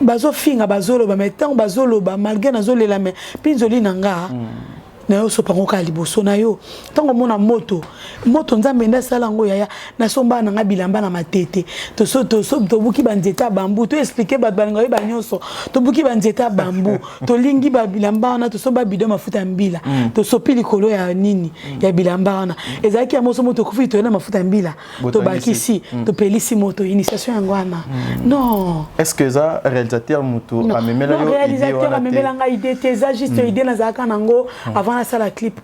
bazo finga bazolo ba mettant bazolo ba malgré na zolo la mais pinzoli nanga. Na yo so pango ka liboso na yo tango mona moto nzambe nda sala ngo yaya na somba na bilamba na matete to buki banzeta bambu to expliquer ba balinga ba nyonso to buki banzeta bambu to lingi ba bilamba na to somba bido mafuta mbila to sopi likolo ya nini ya bilamba na ezaki ya moso moto kufi to na mafuta mbila to bakisi to pelisi moto initiation ngwana non est-ce que ça réalisateur moto a memela yo réalisateur a memela nga idée teza juste idée na zaka nango avant la salle clip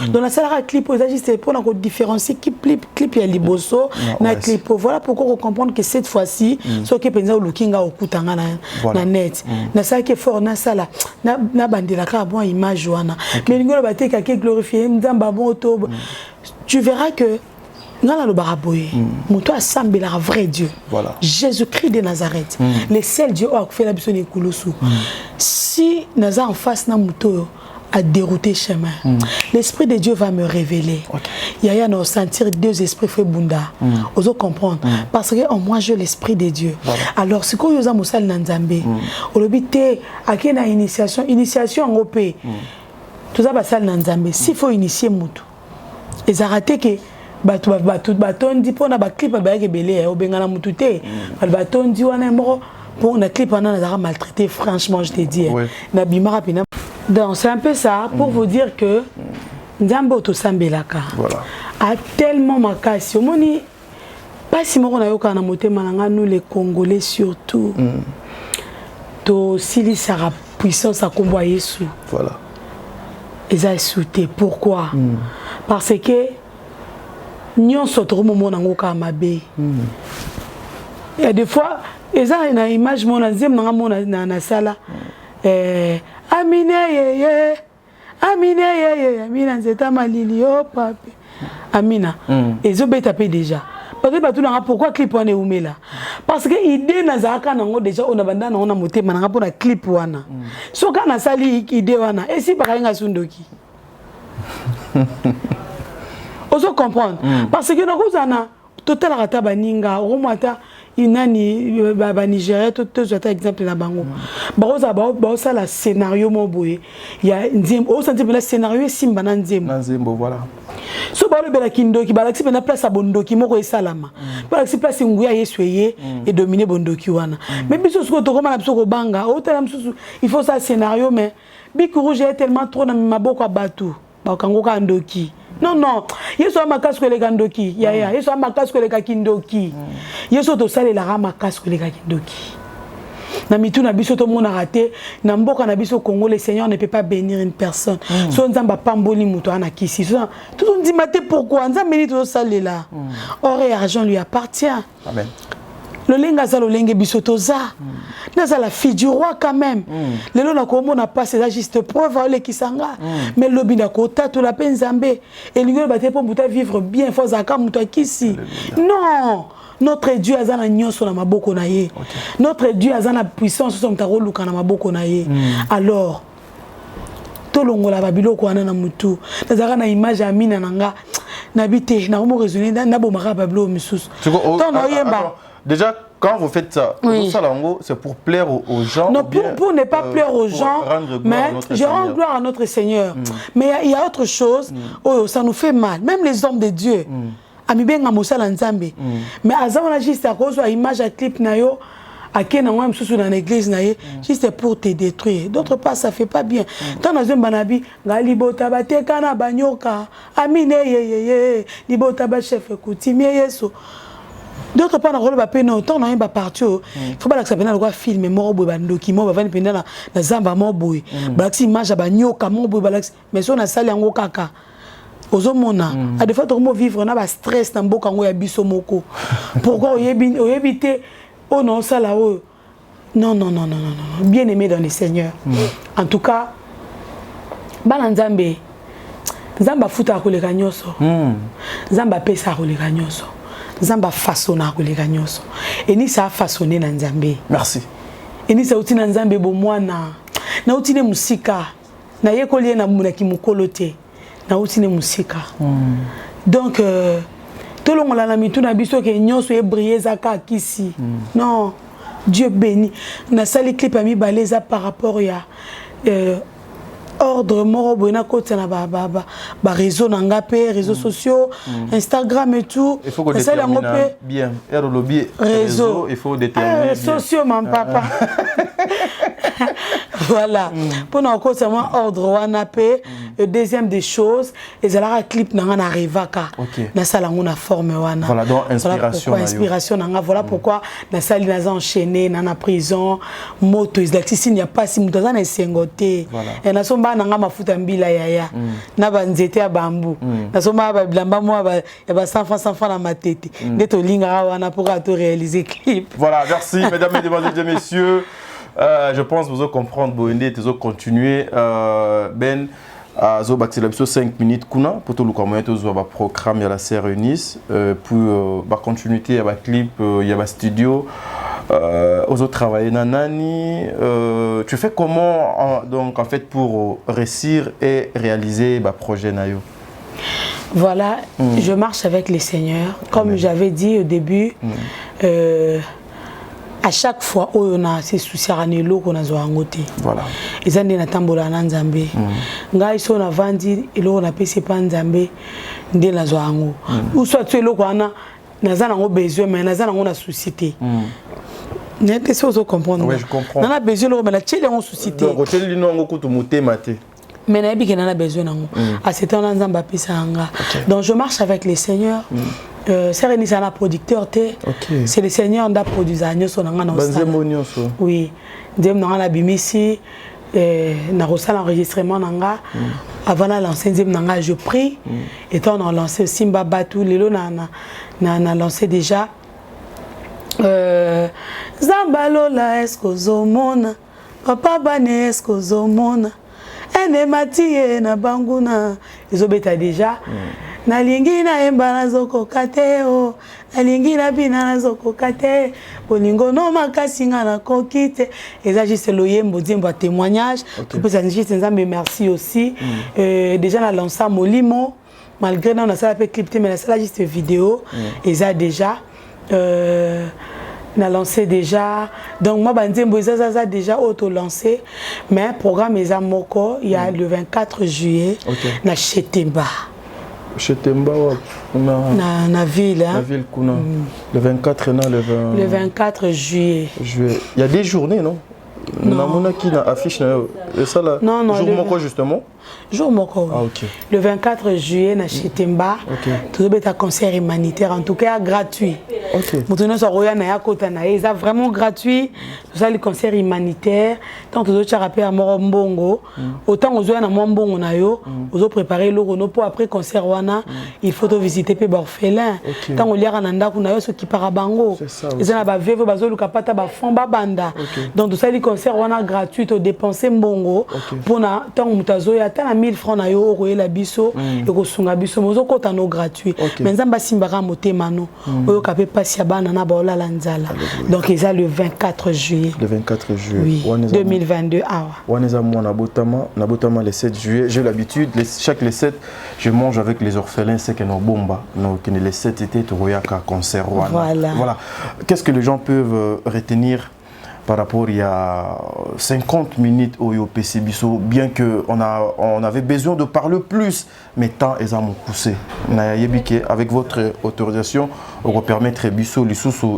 dans la salle clip ça juste pour nous différencier clip ya liboso na clip voilà pourquoi on comprendre que cette fois-ci ce que penza lookinga okutanga na net na ça qui est fort na sala na bandela ka bon image wana mais ngolo bateka ke glorifier nzamba bon to tu verras que ngala lo baraboye muto asambela vrai Dieu voilà Jésus-Christ de Nazareth le seul Dieu a fait la biso ne kulusu si naza en face na muto à dérouter chemin. L'Esprit de Dieu va me révéler. Il y a à sentir deux esprits fait bunda. Oso comprendre. Parce que en moi, j'ai l'Esprit de Dieu. Voilà. Alors, si vous avez un Nanzambe, vous avez une initiation en OP. Tout ça, c'est Nanzambe. S'il faut initier Moutou, ils ont raté que baton dit pour na clip ba belé au bengala Moutoute. Baton dit on est mort pour na clip on a maltraité franchement je te dis. Na bimara pina. Donc c'est un peu ça pour vous dire que Nzambo to sambelaka. Voilà. A tellement makasi. Omoni pas si moko na yoka na motema nanga nous les Congolais surtout. To sili sara puissance à combo Yesu. Voilà. Ils ont sauté. Pourquoi? Parce que nyon sotro momo nango ka mabe. Il y a des fois ils ont une image mon nzem nanga mona na sala Amine yeye, Amine yeye, Amina nzeta malili oh papi. Amina. Et zo beta pe déjà. Parce que batu nanga pourquoi clip wana eumela? Parce que idée nazaka nango déjà on a banda na on a motema nanga pour na clip wana. So kana sali idée wana et si bakainga sundoki. Oso comprendre parce que nakozana total rata baninga romata inani ba Nigeria tout exemple na bango ba ça la scénario mo boye ya nzembo o senti le scénario simba na nzembo voilà so ba le bela kindoki ba laxi na place bondoki moko esalama ba laxi place nguya yesweye et dominer bondoki wana mais biso ce ko to koma na biso ko banga o tala msusu il faut ça scénario mais bikuru j'ai tellement trop na maboko batu ba kango ka ndoki. Non, non. Yeso a ma casque les gandoki. Yaya. Yeso a ma casque les kindoki. Yeso to sale la rama casque les kindoki. Na mitu na biso to mona raté. Na mboka na biso Congo, le Seigneur ne peut pas bénir une personne. So nzamba pamboli muto ana kisi. Tout on dit maté pourquoi nzamba ni to sale là. Or et argent lui appartient. Amen. Le lenga za le lenge bisotoza. Naza la fille du roi quand même. Le lo na komo na pas c'est juste preuve le kisanga. Mais le bina kota to la penzambe et l'ingol baté pour muta vivre bien faut zaka muta kisi. Non. Notre Dieu azana nyonso na maboko na ye. Notre Dieu azana puissance so mtaro luka na maboko na ye. Alors tolongola babiloko wana na mutu. Nazaka na image ya mina nanga na bité na mo raisonner na bomaka babilo misusu. Déjà, quand vous faites ça, c'est pour plaire aux gens. Non, pour ne pas plaire aux gens, mais je rends gloire à notre Seigneur. Mais il y a autre chose, ça nous fait mal. Même les hommes de Dieu. Amibenga Moussa Nzambe. Mais on a juste à cause de l'image à clip nayo. À quel moment dans l'église juste pour te détruire. D'autre part, ça fait pas bien. Tant dans un banabi, Galibo tabate kana banyoka, amine ye, Libo taba chef coutumier yeso. d'autres pas dans rôle ba peine autant dans ba parti faut pas l'accepter dans le film mort boy ba document ba vendre pendant na zamba mort boy ba si image ba nyoka mort boy ba mais so na sali yango kaka ozomona a des fois to vivre na ba stress na mboka ngo ya biso moko pourquoi oyebite oh non ça là oh non bien aimé dans le Seigneur en tout cas bana nzambe nzamba futa koleka nyoso nzamba pesa koleka nyoso nzamba façonna koleka nyoso et ni ça façonner na nzambe merci et ni ça uti na nzambe bo mwana na uti ne musika na yekoli na munaki mukolote na uti ne musika donc tout le monde la mitu na biso ke nyoso e briller zaka kisi non Dieu béni na sali clip ami baleza par rapport ya ordre moro boina côté na ba réseau nanga pe réseaux sociaux Instagram et tout il faut que déterminer bien réseau il faut déterminer sociaux mon papa voilà pour nous côté moi ordre wana pe deuxième des choses et ça la clip nanga na revaka na sala ngona forme wana voilà donc inspiration nanga voilà pourquoi na sali na enchaîné na prison moto is like si il n'y a pas si muto za na sengoté et na somba nanga mafuta mbila yaya na banzete ya bambu na somba ba bilamba moi ya ba 100 francs na matete ndeto linga wana pour to réaliser clip. Voilà, merci mesdames et messieurs. Je pense que vous allez comprendre Boende et vous allez continuer ben zo baxila biso 5 minutes kuna pour tout le moyen to zo ba programme ya la sœur Eunice pour ba continuité ya ba clip ya ba studio aux autres travailler nanani tu fais comment donc en fait pour réussir et réaliser ba projet nayo. Voilà, je marche avec les seigneurs comme j'avais dit au début à chaque fois où on a ces soucis à Nelo qu'on a zoangoté. Voilà. Ils ont des natambola nanzambe. Ngai so na vandi ilo on a payé pas nzambe ndé na zoango. Ou soit tu elo kwa na nazana ngo besoin mais nazana ngo na société. N'est-ce que vous comprenez? Oui, je comprends. On a besoin de mais la tchèle en société. Donc hôtel lino ngo kutu muté maté. Mais na bi que na besoin nango. À cet temps nzamba pesa anga. Donc je marche avec les seigneurs. C'est René Sana producteur c'est le Seigneur qui a produit ça oui dem na la bimisi na rosala enregistrement nanga avant de lancer dem nanga je prie et on a lancé Simba Batu lelo na lancé déjà Zambalola eskozomona papa bane eskozomona ene matie na banguna ezobeta déjà nalingi na emba nazoko kate o nalingi na bina nazoko kate bolingo no makasi nga na kokite et ça juste le yembo dimbo témoignage tu peux ça juste nzambe merci aussi déjà na lancé Molimo malgré on a ça fait clip mais ça juste vidéo et ça déjà na lancé déjà donc moi bandembo ça déjà auto lancé mais programme eza moko il y a le 24 juillet na Chetemba. Chez Temba, na ville. La ville Kuna. Le 24 non, le 24 juillet. Il y a des journées, non? Non. Qui affiche ça là. Non, jour moko justement. Jour moko. Ah ok. Le 24 juillet na Chetemba. Tout un concert humanitaire en tout cas gratuit. Ok. Maintenant ça roya na ya kota na ça vraiment gratuit. Ça le concert humanitaire. Tant que d'autres rappeurs à Morombongo, autant aux na Mombongo na yo, aux préparer le reno pour après concert wana, il faut visiter pe orphelin. Tant on lira nanda kuna yo ce qui parabango. Ils na ba veve bazo lukapata ba fond ba banda. Donc tout ça le concert wana gratuit au dépenser mbongo pour na tant mutazo ya ta 1000 francs na yo roye la biso et ko sunga biso mozo kota no gratuit. Mais nzamba simbara motema no oyo kapé pasi ya bana na ba la nzala. Donc ils a le 24 juillet. Le 24 juillet. Oui, 2022 ah. Waneza moi na botama le 7 juillet. J'ai l'habitude chaque les 7 je mange avec les orphelins c'est que nos bomba donc les 7 étaient royaka concert wana. Voilà. Qu'est-ce que les gens peuvent retenir par rapport il y a 50 minutes au PC Bisso, bien qu'on avait besoin de parler plus, mais tant ils ont poussé. Avec votre autorisation, on va permettre Bisso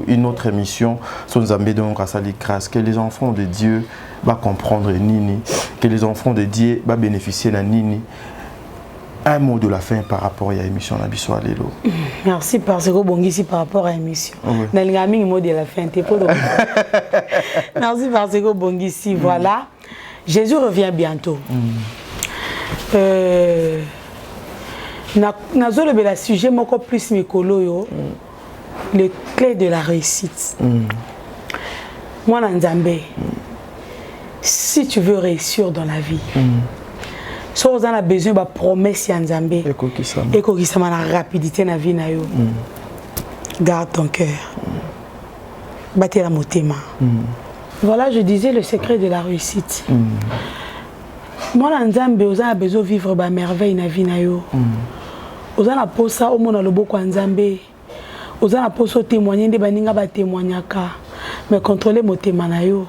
une autre émission sur Zambé donc à Salikras, que les enfants de Dieu vont comprendre Nini, que les enfants de Dieu vont bénéficier de Nini. Un mot de la fin par rapport à l'émission Nabiso Alelo. Merci parce que bon ici par rapport à l'émission. Nalingami mot de la fin t'es pas Merci parce que bon ici voilà. Jésus revient bientôt. Nazolo bela sujet moko plus mikolo yo. Les clés de la réussite. Moi Nzambe. Si tu veux réussir dans la vie. Si vous avez besoin de promesse à Nzambe, et que vous avez la rapidité dans la vie, garde ton cœur. Battez la motema. Voilà, je disais le secret de la réussite. Moi, Nzambe, vous avez besoin de vivre des merveilles dans la vie. Vous avez besoin ça au monde le beaucoup Nzambe. Vous avez besoin de témoigner de baninga ba témoignaka. Mais contrôler motema na yo.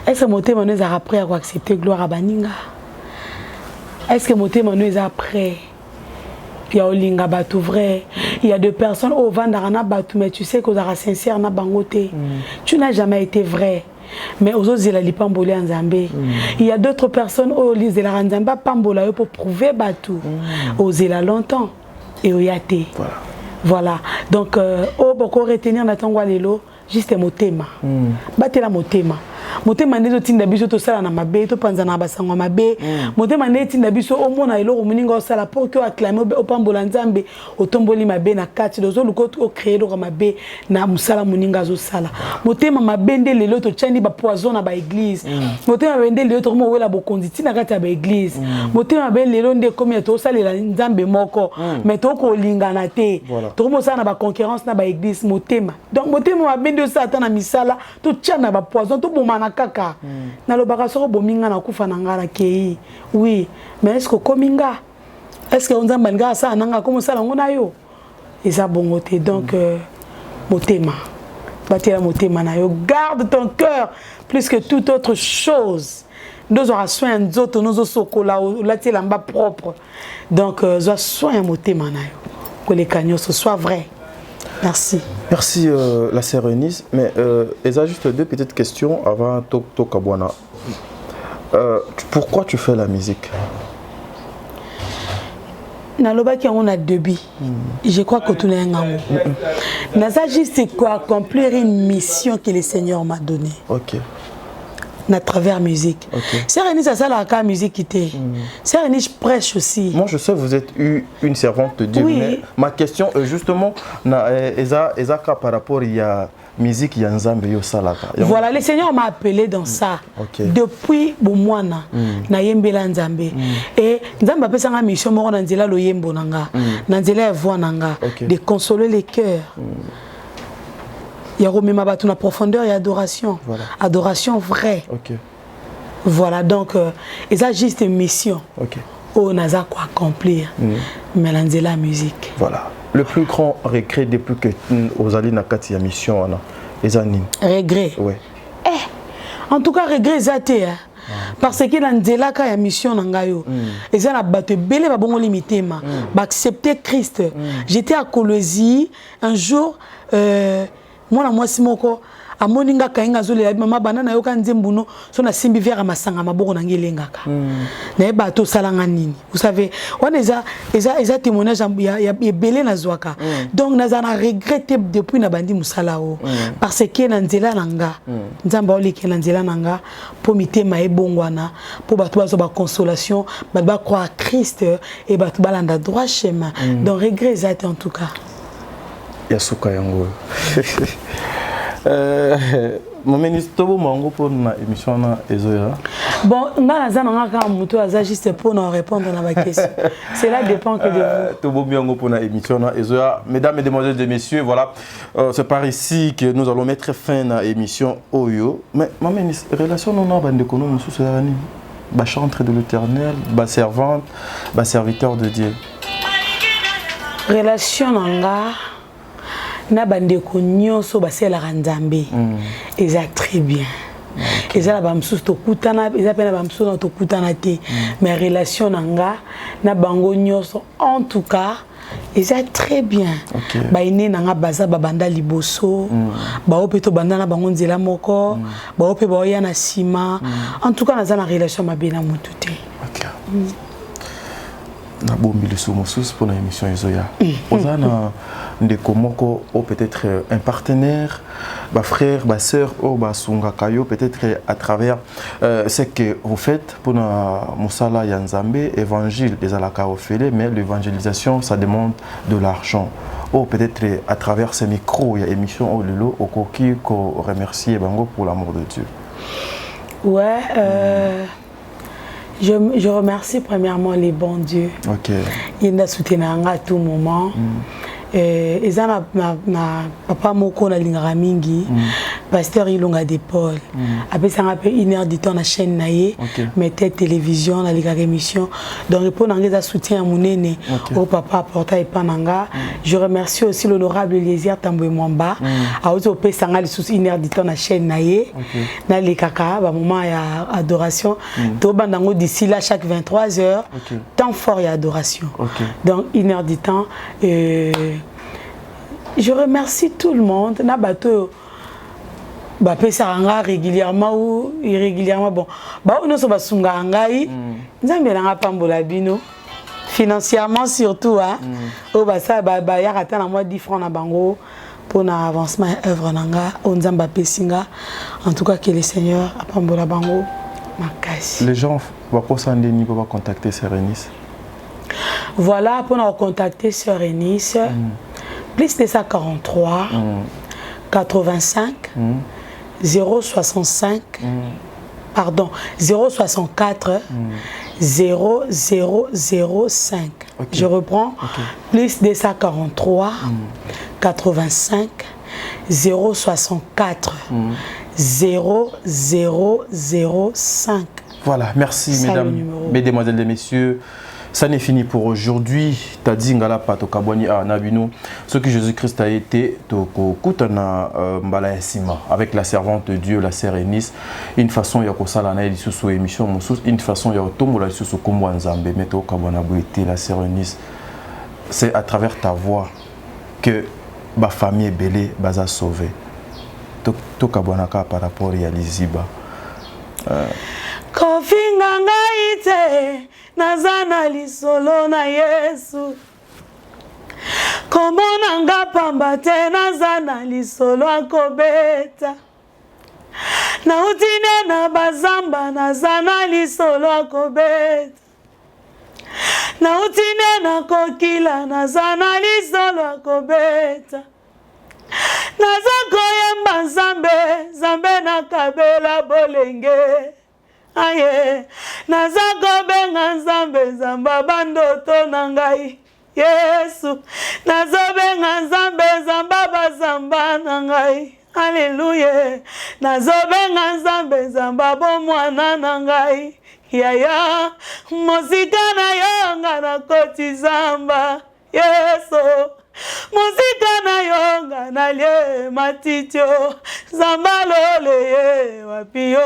Est-ce que motema nous a appris à accepter gloire à baninga? Est-ce que motema nous est prêt? Il y a olinga batou vrai. Il y a deux personnes au vandarana batou, mais tu sais que vous êtes sincère na bangote. Tu n'as jamais été vrai. Mais aux autres, il a l'ipambolé en Zambé. Il y a d'autres personnes au lisent de la Ranzamba pambola pour prouver batou. Aux la longtemps et au yate. Voilà. Donc, au beaucoup retenir natangwa lelo. Juste motema. Battez la motema. Motema ne tinda biso to sala na mabe to panza na basango mabe. Motema ne tinda biso o mona elo muninga sala pour que acclamer o pambola nzambe o tomboli mabe na kati dozo luko o créer lo mabe na musala muninga zo sala. Motema mabende lelo to tchandi ba poison na ba église. Motema bende lelo to mo wela bo konditi na kati ya ba église. Motema bende lelo nde komi to sala nzambe moko mais to ko lingana te. To mo sala na ba concurrence na ba église motema. Donc motema mabende Satan na misala to tchana ba poison to bomana kaka na lo baka soko bominga na kufa na ngala kei oui mais est-ce que kominga est-ce que on zamba nga sa nanga comme ça ngona yo eza bongote donc motema batela motema na yo garde ton cœur plus que toute autre chose nous aura soin d'autres nous sokola la telamba propre donc zo soin motema na yo que les canaux ce soit vrai. Merci. Merci la sœur Eunice. Mais il y a juste deux petites questions avant Tokabwana. Pourquoi tu fais la musique? On a deux billes. Je crois que tout est un amour. Naza juste quoi accomplir une mission que le Seigneur m'a donnée. Ok. À travers la musique. C'est René, ça la musique qui était. C'est René, je prêche aussi. Moi, je sais que vous êtes une servante de Dieu. Oui. Mais ma question, justement, Ezaka par rapport il y a musique, il y a Nzambe yo salaka. Voilà, le Seigneur m'a appelé dans ça. Depuis Boumouana, na yembela Nzambe. Et Nzambe a fait sa mission, moi, Nanzela lo yembo nanga, Nanzela voix nanga, de consoler les cœurs. Il y a remis ma batou profondeur et adoration. Voilà. Adoration vraie. Voilà, donc, il y a juste une mission. On a quoi accomplir. Mais c'est la musique. Voilà. Le plus grand regret depuis que vous allez dans la mission, c'est regret. Oui. En tout cas, regret, c'est parce que dans la mission, ils ont belé limité accepter Christ. J'étais à Colosie un jour. Moi simoko amoninga kainga zole mama banana yoka nzembuno so na simbi vers masanga maboko na ngelengaka na bato salanga nini vous savez on eza témoignage ya belé na zwaka donc nazana regretter depuis na bandi musalao parce que na nzela nanga nzamba olike na nzela nanga po mitema ebongwana po bato bazo ba consolation ba croire à Christ et bato balanda droit chemin donc regret zate en tout cas. Yasuka yango. Mon ministre, vous pour une émission na Ezoya. Bon, on juste pour nous répondre à la question. Cela dépend que de vous. Tout pour une émission na Ezoya. Mesdames, Mesdemoiselles et Messieurs, voilà, c'est par ici que nous allons mettre fin à l'émission Oyo. Mais mon ministre, relation non a bande kono sous serani. Ba chantre de l'Éternel, ba servante, ba serviteur de Dieu. Relation nanga na bandeko nyonso basela Nzambe eza très bien. Eza la bamsusu tokutana eza pena bamsusu tokutana te mais relation nanga na bango nyonso en tout cas eza très bien. Ba ine nanga baza babanda liboso ba opeto banda na bango nzela moko ba ope ba oya na sima en tout cas naza na relation mabena mutu te. na bombi le somosus pour l'émission Ezoya. Ozana ndeko moko ou peut-être un partenaire, ba frère, ba sœur ou ba sunga kayo peut-être à travers ce que vous faites pour na musala ya Nzambe, évangile des alaka ofele, mais l'évangélisation ça demande de l'argent. Ou peut-être à travers ces micros, il y a émission au lelo au koki ko remercier bango pour l'amour de Dieu. Ouais, je remercie premièrement les bons dieux. OK. Il nous soutient à tout moment. Et ça na papa moko na lingara mingi pasteur Ilonga de Paul après ça rappelle 1 heure du temps na chaîne naie mettait télévision na lingara émission donc pour nanga soutien à monene au papa apporta et pananga. Je remercie aussi l'honorable Eliezer Tambwe Mwamba a aussi opé sanga sous 1 heure du temps na chaîne naie na les kaka ba moment ya adoration to bandango d'ici là chaque 23 heures temps fort et adoration donc 1 heure du temps. Je remercie tout le monde. Na bateau ba pesa nga régulièrement ou irrégulièrement bon. Ba ono so basunga ngai. Nzambe na pambola bino. Financièrement surtout hein. O ba ça ba ya kata na moi 10 francs na bango pour na avancement œuvre nanga o nzamba pesinga. En tout cas que le Seigneur a pambola bango makasi. Les gens va pas s'en déni pour contacter Sœur Eunice. Voilà pour nous contacter Sœur Eunice. Plus de 143 85 065 pardon 064 0005. Je reprends. Plus de 143 85 064 0005. Voilà, merci mesdames et messieurs. Ça n'est fini pour aujourd'hui. Tadi ngala pato kaboni a nabino. Ce que Jésus-Christ a été toko kutana mbala yasima avec la servante de Dieu, la sœur Eunice. Une façon ya kosala na lisusu émission mususu, une façon ya tombola lisusu kombo Nzambe meto kabona boité la sœur Eunice. C'est à travers ta voix que ba famille est belée, baza sauvé. To kabona ka par rapport à Liziba. Kofinga ngaite nazana lisolo na Yesu komona nga pamba te nazana lisolo akobeta na utine na bazamba nazana lisolo akobeta na utine na kokila nazana lisolo akobeta nazako yemba Nzambe na kabela bolenge aye nazako benga Nzambe zamba bandoto na ngai Yesu nazobenga Nzambe zamba bazamba na ngai Alléluia nazobenga Nzambe zamba bomwana na ngai yaya mosika na yonga na koti zamba Yesu mosika na yonga na lie matitio zamba lole wapio.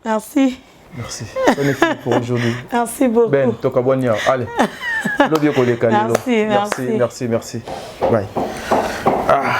Merci. Merci. On est fini pour aujourd'hui. Merci beaucoup. Ben, Tokabonia. Allez. Merci. Merci. Bye. Ah.